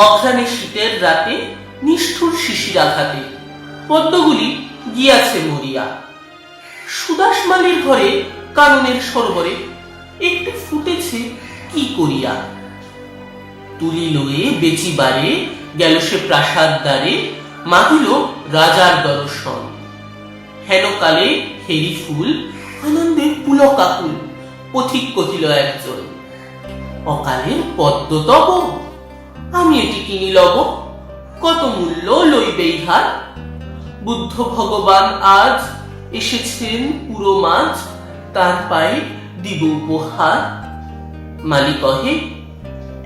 অঘ্রাণে শীতের রাতে নিষ্ঠুর শিশির আঘাতে পদ্মগুলি গিয়াছে মরিয়া। সুদাস মালির ঘরে কাননের সরোবরে একটু ফুটেছে কি করিয়া। তুলি লয়ে বেচিবারে গেল সে প্রাসাদ দ্বারে, মাগিল রাজার দর্শন। হেন কালে হেরি ফুল আনন্দে পুলকাকুল, পথিক কহিল একজন, অকালের পদ্ম তব, আমি এটি কিনি লব, কত মূল্য লইবে ইহার। বুদ্ধ ভগবান আজ এসেছেন পুরো মাঝ, তার পায়ে দিব উপহার। মালি কহে,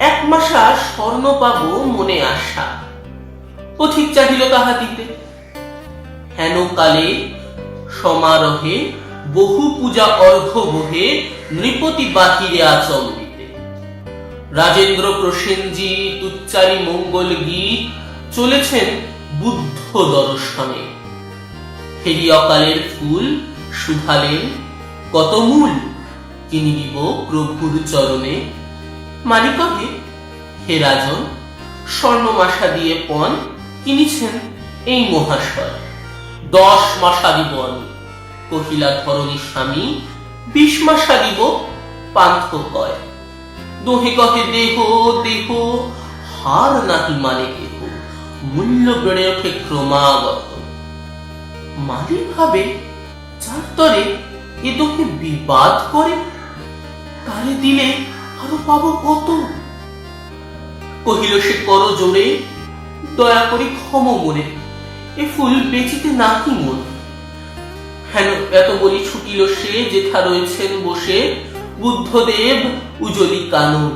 এক মাসা স্বর্ণ পাব মনে আশা। পথিক চাহিল তাহা দিতে। হেন কালে সমারোহে বহু পূজা অর্ঘ্য বহে, নৃপতি বাহিরে আচম্বিতে। রাজেন্দ্র প্রসেনজিৎ উচ্চারী মঙ্গল গীত চলেছেন বুদ্ধ দর্শনে। ফেরি অকালের ফুল শুধালেন, কত মূল কিনি দিব প্রভুর চরণে। মালি কহে, হে রাজন, স্বর্ণমাশা দিয়ে পণ কিনিছেন এই মহাশয়। 10 মাসা দিব আমি, কহিলা ধরণী স্বামী, 20 মাসা দিব পান্থ কয়। দোহে কহে, দেহ দেহ হার নাহি মানে কেহ, মূল্য বেড়ে ওঠে ক্রমাগত। মালি ভাবে, যার তরে এ দোহে বিবাদ করে, তারে দিলে আরো পাবো কত। কহিল সে কর জোরে, দয়া করি ক্ষম মনে, এ ফুল বেচিতে নাকি মন। হেন এত বলি ছুটিল সে, যেথা রয়েছেন বসে বুদ্ধদেব উজলি কানন।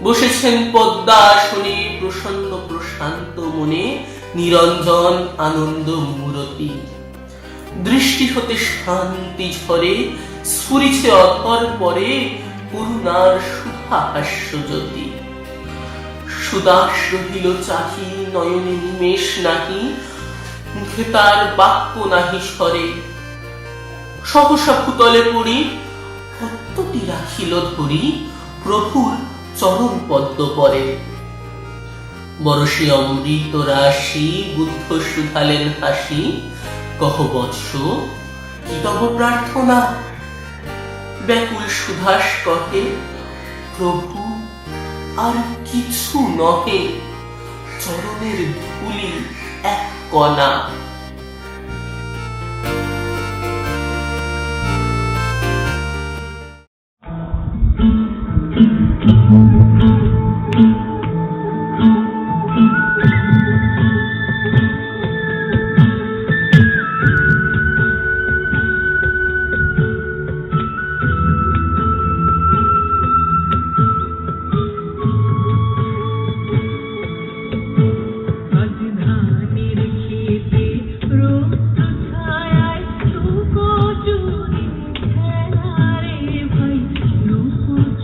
বসেছেন পদ্মা আসনে, প্রসন্ন প্রশান্ত মনে, নিরঞ্জন আনন্দ মূরতি। দৃষ্টি হতে শান্তি ঝরে, স্ফুরিছে অধর পরে করুণার সুধা হাস্যজ্যোতি। সুদাস রহিল চাহি, নয়নে নিমেষ নাহি, মুখে তার বাক্য নাহি স্বরে। সহসা ভূতলে পড়ি, পদ্মটি রাখিল ধরি, প্রভুর চরণ পদ্ম পরে। বরসে অমৃত রাশি, বুদ্ধ শুধালেন হাসি, কহ বৎস কি তব প্রার্থনা। ব্যাকুল সুধাস কহে, প্রভু আর কিছু নহে, চরণের ধুলি এক কণা।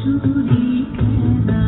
চুরি খেলা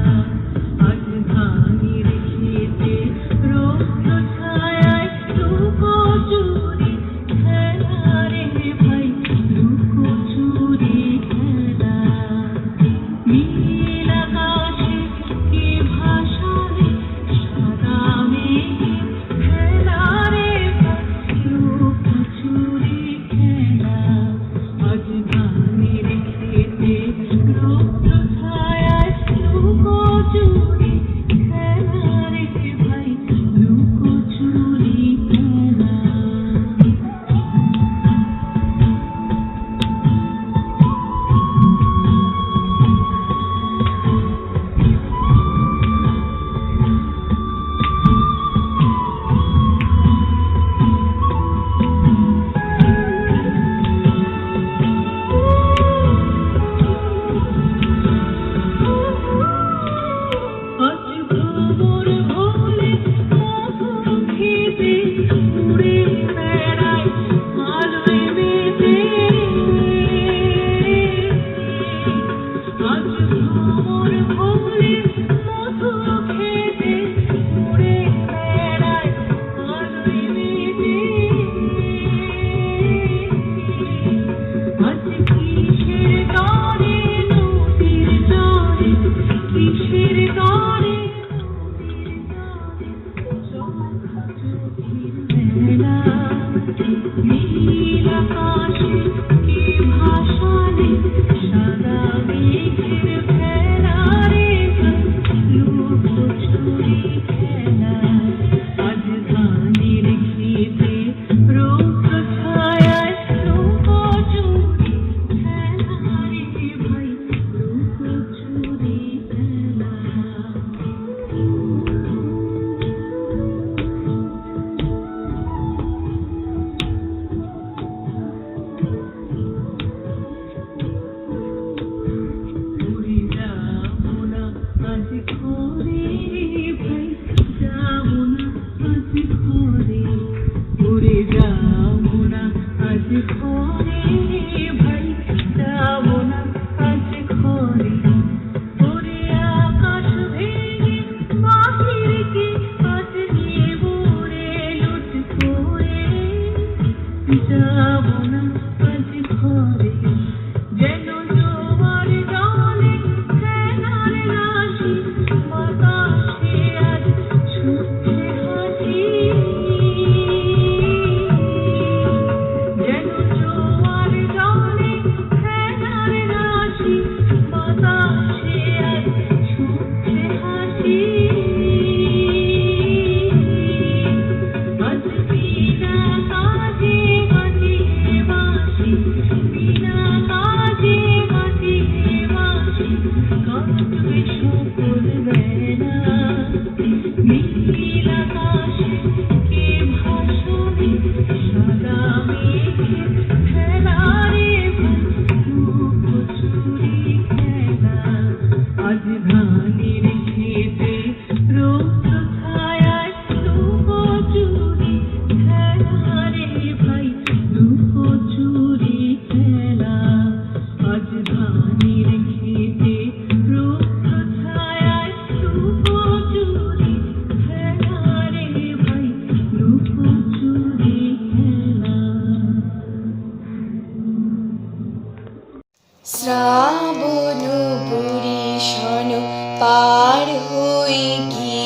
শ্রাবণ বরিশন পার হই কি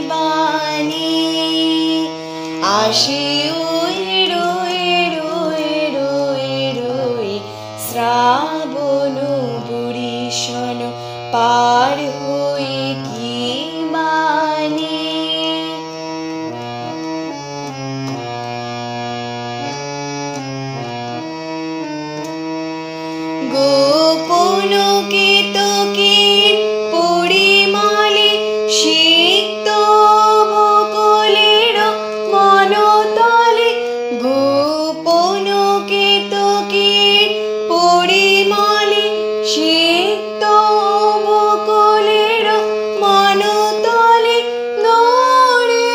বাণী আসে ওই রয়ে রয়ে রয়ে রয়ে শ্রাবণ বরিশন পার হই কি বাণী গোপন কেতকীর পরিমলে সিক্ত বকুলের মনতলে গোপন কেতকীর পরিমলে সিক্ত বকুলের মনতলে দৌড়ে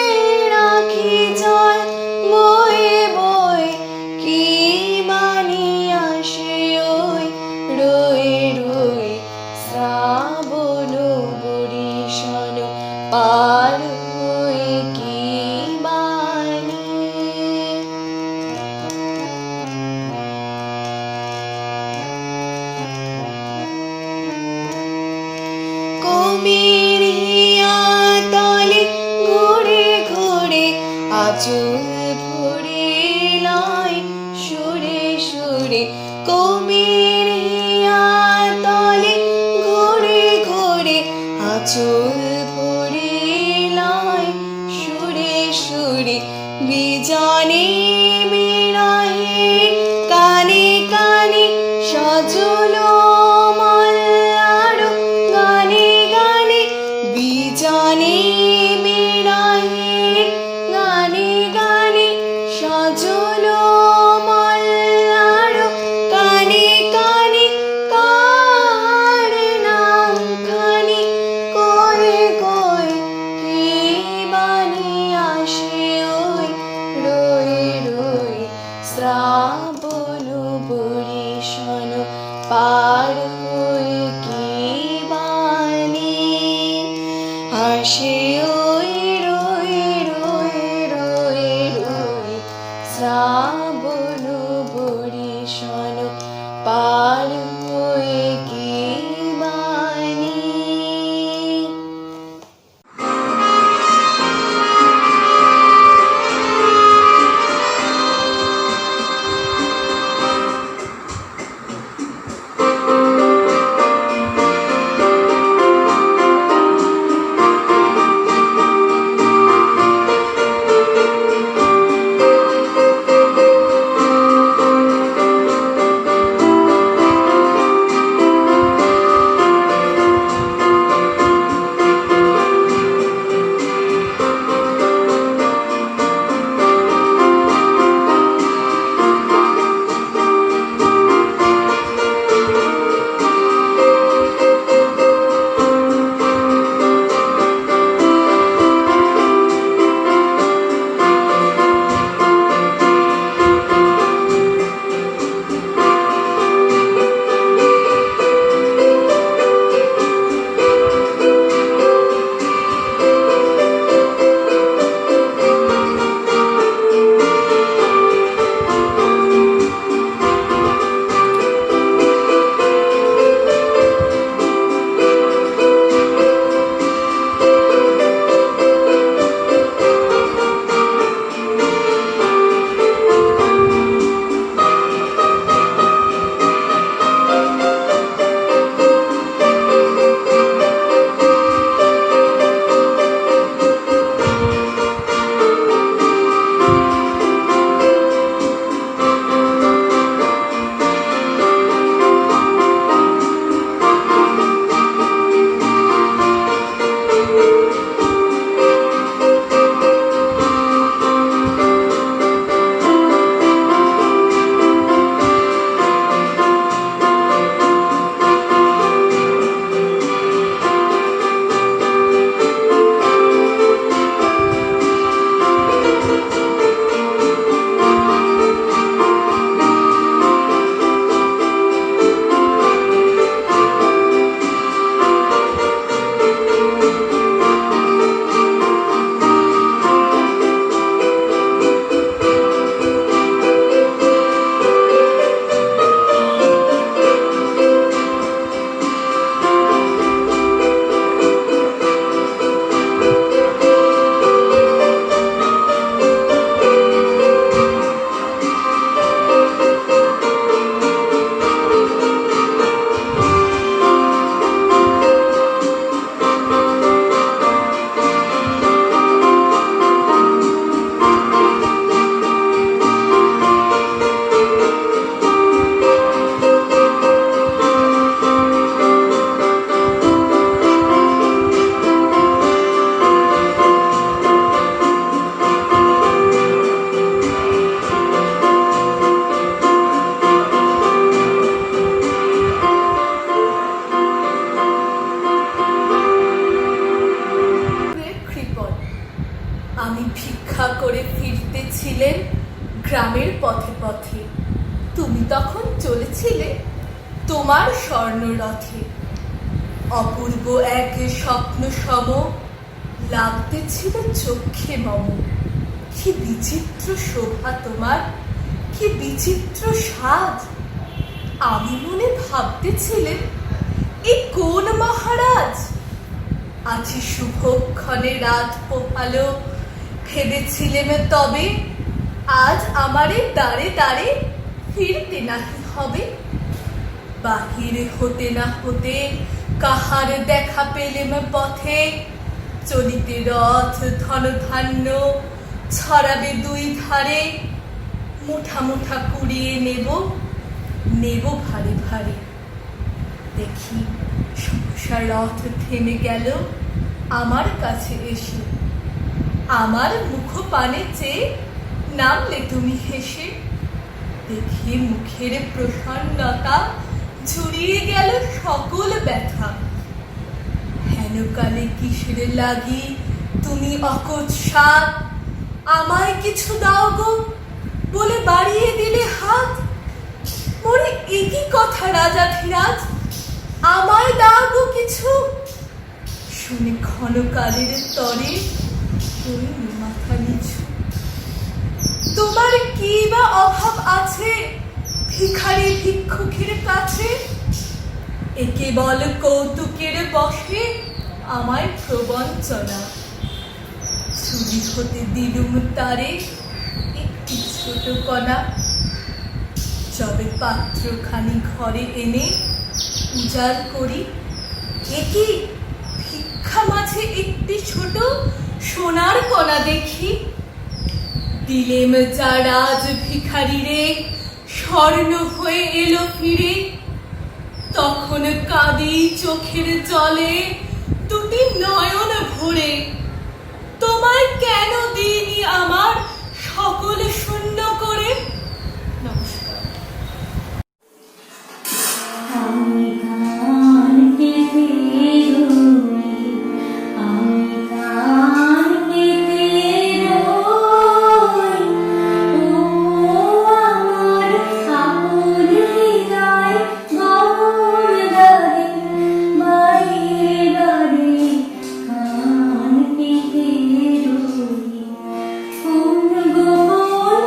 রাখি জল বয়ে বয়ে কি বাণী আসে ওই রয়ে রয়ে শ্রাবণ বরিশন পার হয়ে কি বাণী কবিরিয়া তলে ঘুরে ঘুরে আচল ভরে লাই সুরে সুরে কবিরিয়া তলে ঘুরে ঘুরে আচল ভরে লাই সুরে সুরে বিজনে বিরাহে কানে কানে সজল মল্লার গানে গানে বিজনে বিরাহে গানে গানে সজল মল্লার কানে কানে কার নাম খানি কয়ে কয়ে কি বাণী আসে ওই রয়ে রয়ে শ্রাবণ বরিশন পার হয়ে কি বাণী আসে ওই রয়ে রয়ে রয়ে রয়ে শ্রাবণ বরিশন পার হয়ে কি বাণী পথে পথে, তুমি তখন চলেছিলে তোমার স্বর্ণরথে। অপূর্ব এক স্বপ্ন সম লাগতেছিল চক্ষে মম। কি বিচিত্র শোভা তোমার, কি বিচিত্র সাজ। আমি মনে ভাবতেছিলেন এ কোন মহারাজ। আজি শুভক্ষণে রাত পোহালো, ভেবেছিলেন তবে আজ আমারে দাঁড়ে দাঁড়ে ফিরতে নাহি হবে। বাহির হতে না হতে কাহার দেখা পেলেম পথে, চলিতে রথ ধন ধান্য ছড়াবে দুই ধারে। মুঠা মুঠা কুড়িয়ে নেব, নেব ভারে ভারে। দেখি সহসা রথ থেমে গেল আমার কাছে এসে। আমার মুখ পানে চেয়ে নামলে তুমি হেসে। দেখি মুখের প্রসন্নতা ঝুরিয়ে গেল সকল ব্যথা। হেনকালে কিসের লাগি তুমি অকচ সাত, আমায় কিছু দাও গো বলে বাড়িয়ে দিলে হাত। মোরে একই কথা রাজাধিরাজ, আমায় দাও গো কিছু। শুনে ক্ষণকালের তরে হইল মাথা নিচু। তোমার কি বা অভাব আছে ভিখারি ভিক্ষুকের কাছে? এ কেবল কৌতুকের বশে আমায় প্রবঞ্চনা। চুরি হতে দিলুম তারে একটি ছোট কণা। যবে পাত্রখানি ঘরে এনে উজাড় করি, একই ভিক্ষা মাঝে একটি ছোট সোনার কণা দেখি। দিলেম যা রাজ ভিখারি রে, স্বর্ণ হয়ে এলো ফিরে। তখন কাঁদি চোখের জলে দুটি নয়ন ভরে। তোমায় কেন দিইনি আমার সকল শূন্য করে। নমস্কার। আমি গান পেতে রই, আমি গান পেতে রই। ও আমার আপন হৃদয় গহন দ্বারে, বারে বারে গান পেতে রই। কোন গোপন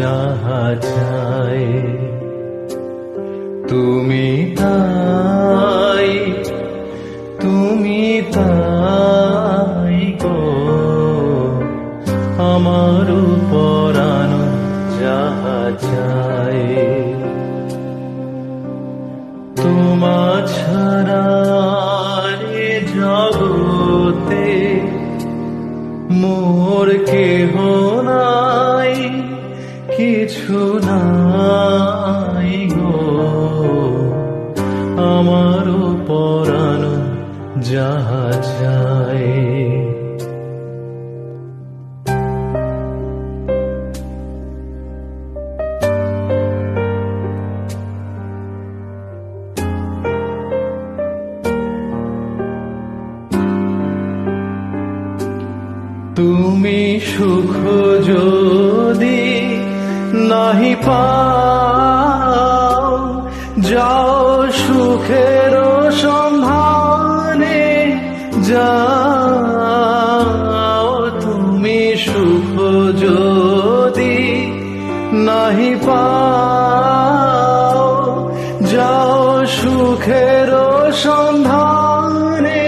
যাহা চাই তুমি তাই গো আমার পরানো যাহা চাই তোমা ছাড়া এ জগতে মোর কেহ নাই কিছু নাই গো আমার পরানো যাহা চাই তুমি সুখ যদি নাহি পাও যাও সুখের সন্ধানে যাও তুমি সুখ যদি নাহি পাও যাও সুখের সন্ধানে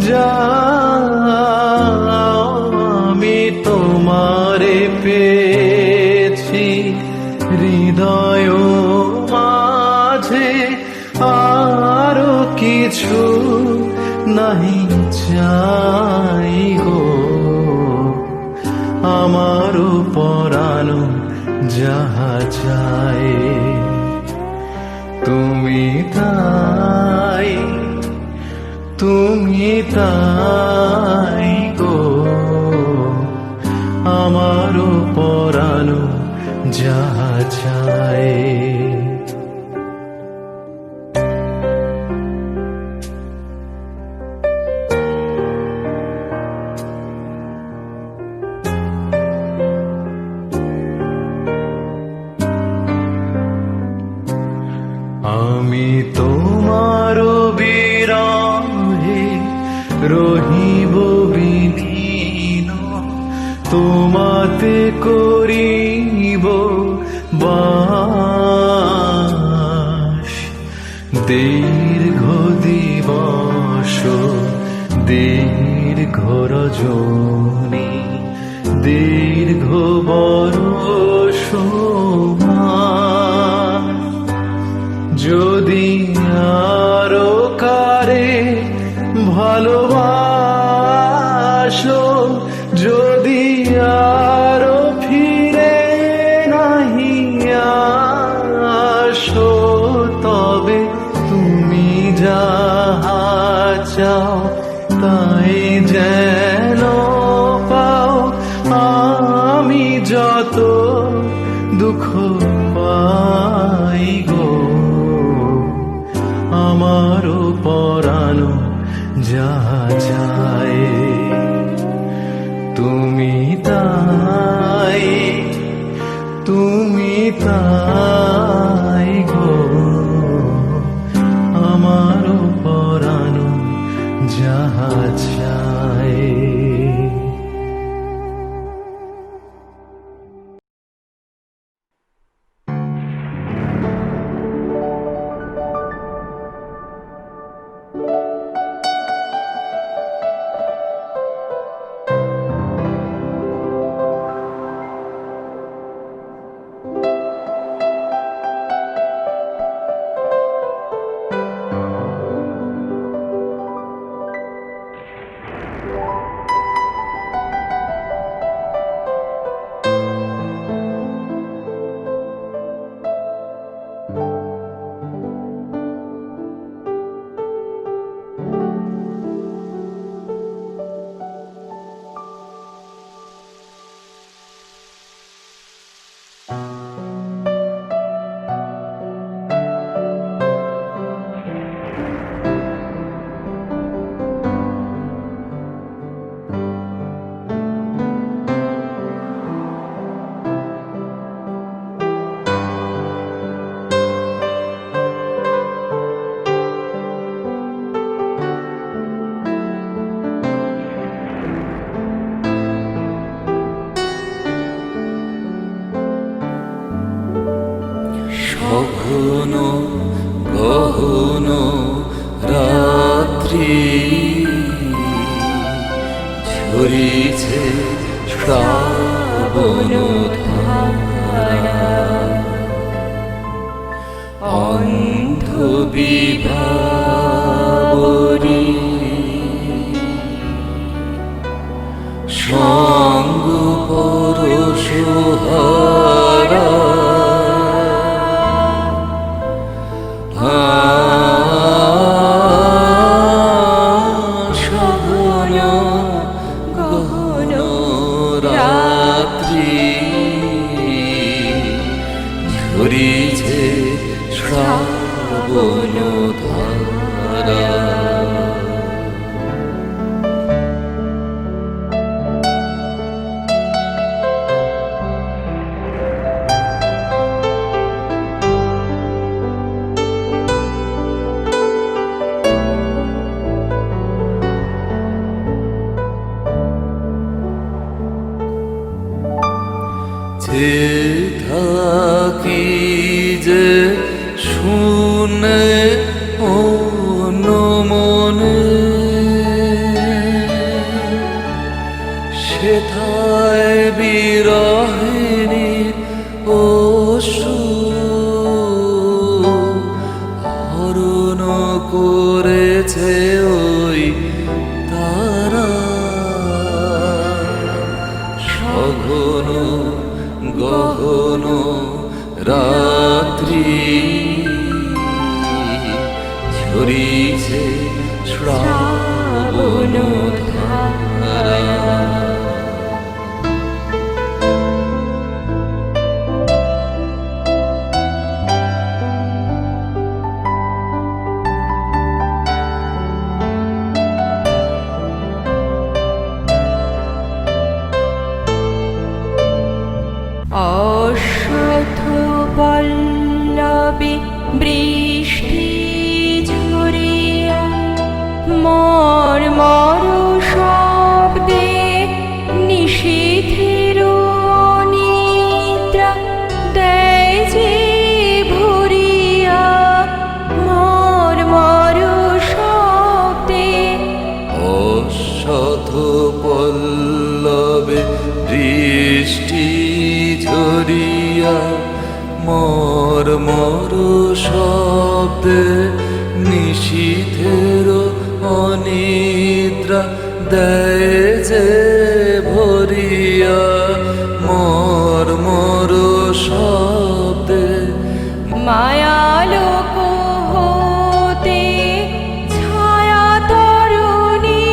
যাও আমি তোমারে পেয়েছি হৃদয় মাঝে আরো কিছু নাহি চাই গো আমার পরানো যাহা চাই তুমি তাই গো আমার পরানো যাহা চাই আমি তোমার বিরহে রহিব বিলীন তোমাতে করিব বাস দীর্ঘ দিবস দীর্ঘ রজনী দীর্ঘ বরষ যদি আরো কারে ভালোবাসো যদি আরো ফিরে নাহি আসো তবে তুমি যাহা চাও তাই যেন পাও আমি যত দুঃখ পাই গো আমার পরানো যাহা চাই তুমি তাই গো আমার পরানো যাহা চাই গহন রাত্রি ঝরিছে শ্রাবণ ধারা অন্ধ বিভাবরী সঙ্গ পরশহারা সঘন গহন রাত্রি ঝরিছে শ্রাবণ ধারা যে থাকি যে শুনে অন্য মনে সেথায় বিরহিণী অশ্রু হরণ করেছে ওই তারা সঘন গহন রাত্রি ঝরিছে শ্রাবণ ধারা অশ্বত্থ পল্লবে বৃষ্টি ঝরিয়া মর মর শব্দে নিশীথের অনিদ্রা দেয় যে ভরিয়া মর মর শব্দে অশত পল্লবে বৃষ্টি ঝরিয়া মর মর শব্দে নিশীথের অনিদ্রা দেয় যে ভরিয়া মর মর শব্দে মায়ালোক হতে ছায়া তরুণী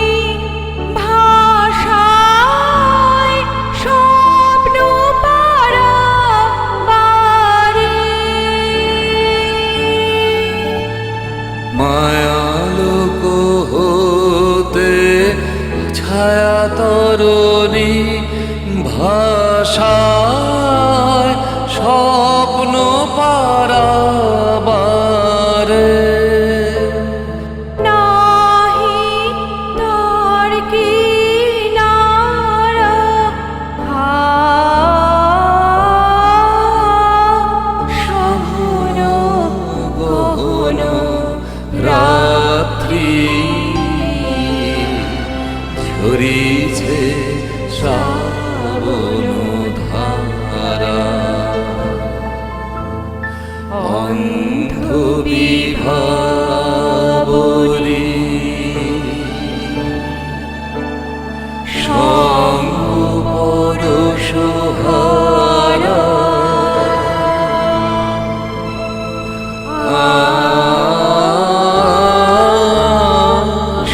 ভাষায় স্বপ্ন পারাবারে মায়ালোক হতে ছায়া তরুণী ভাষায় স্বপ্ন পারাবারে নাহি তার কিনারা সঘন গহন রাত্রি ঝরিছে শ্রাবণ ধারা অন্ধ বিভাবরী সঙ্গ পরশহারা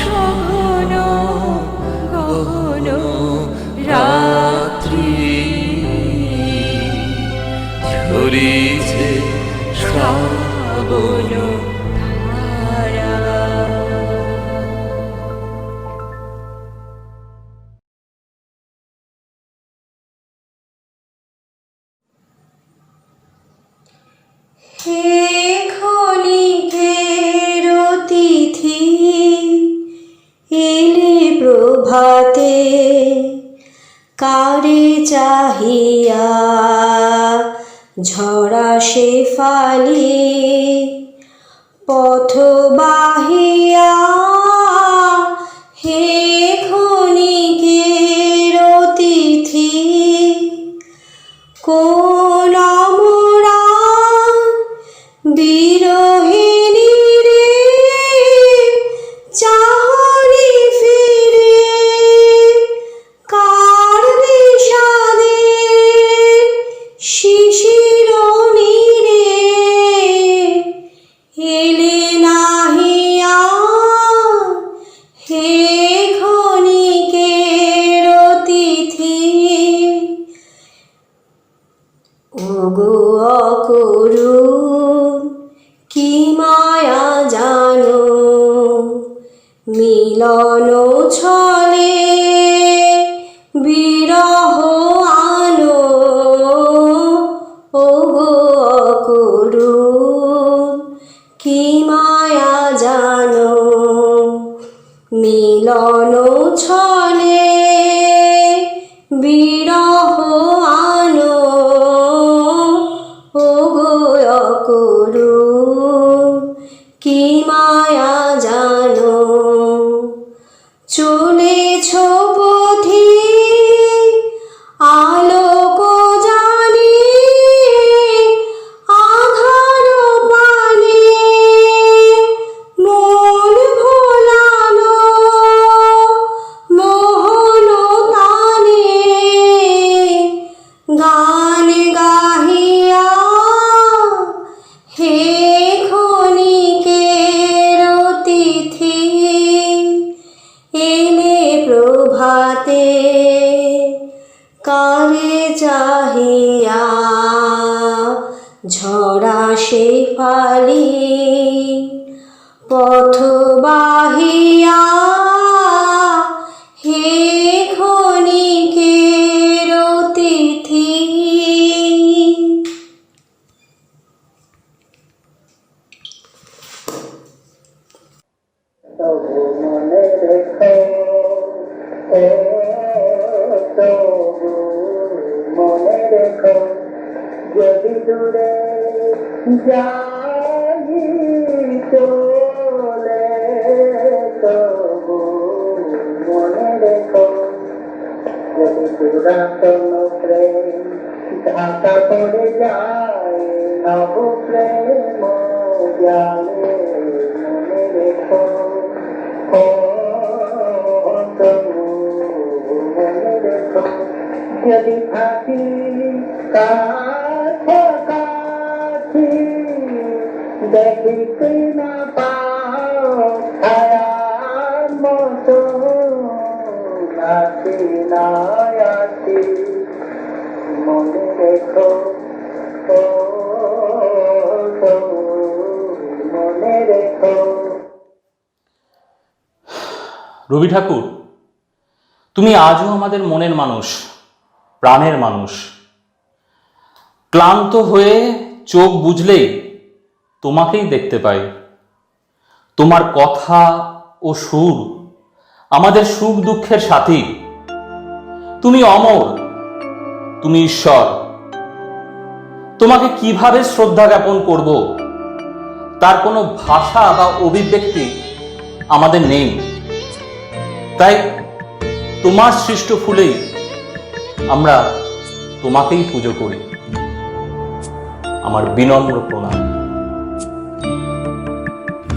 সঘন গহন রাত্রি ঝরিছে শ্রাবণ ধারা। হে ক্ষণিকের অতিথি এলে প্রভাতে কারে চাহিয়া ঝরা শেফালি পথ বাহিয়া হে ক্ষণিকের অতিথি কোন মোরা বিরহিণী রে চাহনি ফিরে কার বিষাদে শিশির নীরে এলে নাহিয়া হে ক্ষণিকের অতিথি ওগো অকরুণ কি মায়া জানো মিলন ছলে বিরহ আনো ওগো অকরুণ কি মায়া জানো মিলন ছলে বিরহ আনো ওগো অকরুণ কি মায়া জানো চলেছ পথি আলোক জানি আধার পানে মন ভোলানো মোহন তানে গান গাহিয়া হে ক্ষণিকের অতিথি এলে প্রভাতে কালে চাহিয়া ঝরা শেফালি পথ বাহিয়া হে ক্ষণিকের অতিথি মনে রেখো মনে রেখো যদি দূরে যাই চলে তবু মনে রেখো যদি পুরাতন প্রেম ঢাকা পড়ে যায় নব প্রেম জালে মনে রেখো মনে রেখো যদি থাকি কাছাকাছি দেখিতে না পাও ছায়ার মতো নাচি না আছি মনে রেখো মনে রেখো। রবি ঠাকুর, তুমি আজও আমাদের মনের মানুষ, প্রাণের মানুষ। ক্লান্ত হয়ে চোখ বুজলেই তোমাকেই দেখতে পাই। তোমার কথা ও সুর আমাদের সুখ দুঃখের সাথী। তুমি অমর, তুমি ঈশ্বর। তোমাকে কিভাবে শ্রদ্ধা জ্ঞাপন করব তার কোনো ভাষা বা অভিব্যক্তি আমাদের নেই। তাই তোমার সৃষ্ট ফুলেই আমরা তোমাকেই পুজো করি। আমার বিনম্র প্রণাম।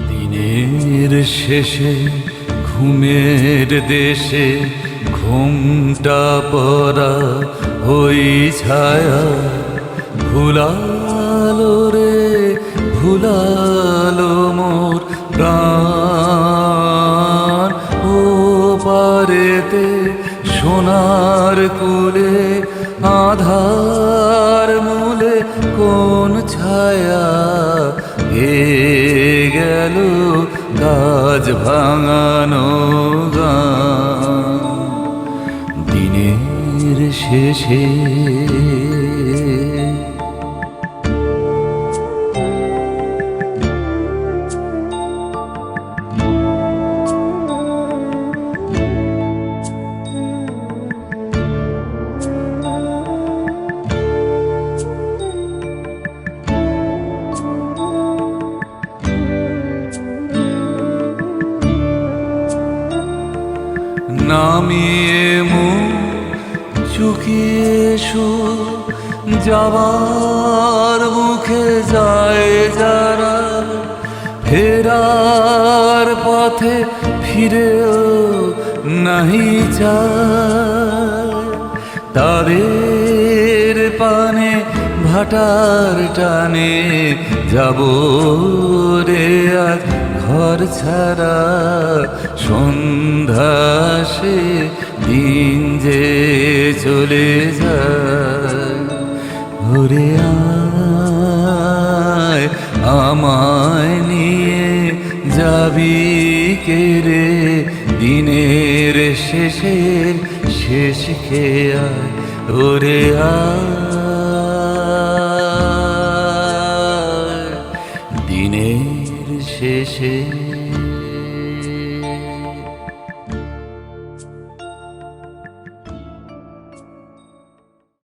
দিনের শেষে ঘুমের দেশে ঘুমটা পড়া ওই ছায়া ভুলালো রে ভুলালো মোর প্রাণ ও পারেতে সোনার কুলে আধার মূলে কোন ছায়া হে গেল কাজ ভাঙানো গান দিনের শেষে। নামিয়ে মুখ চুকিয়ে যাবার মুখে যায় যারা, ফেরার পথে ফিরেও নাহি চায়, তাদের পানে ভাটার টানে যাব রে আজ ঘর ছাড়া। সন্ধ্যা সে দিন যে চলে যায়, ওরে আয় আমায় নিয়ে যাবি কে রে, দিনের শেষের শেষ খেয়া, ওরে আয় দিনের শেষে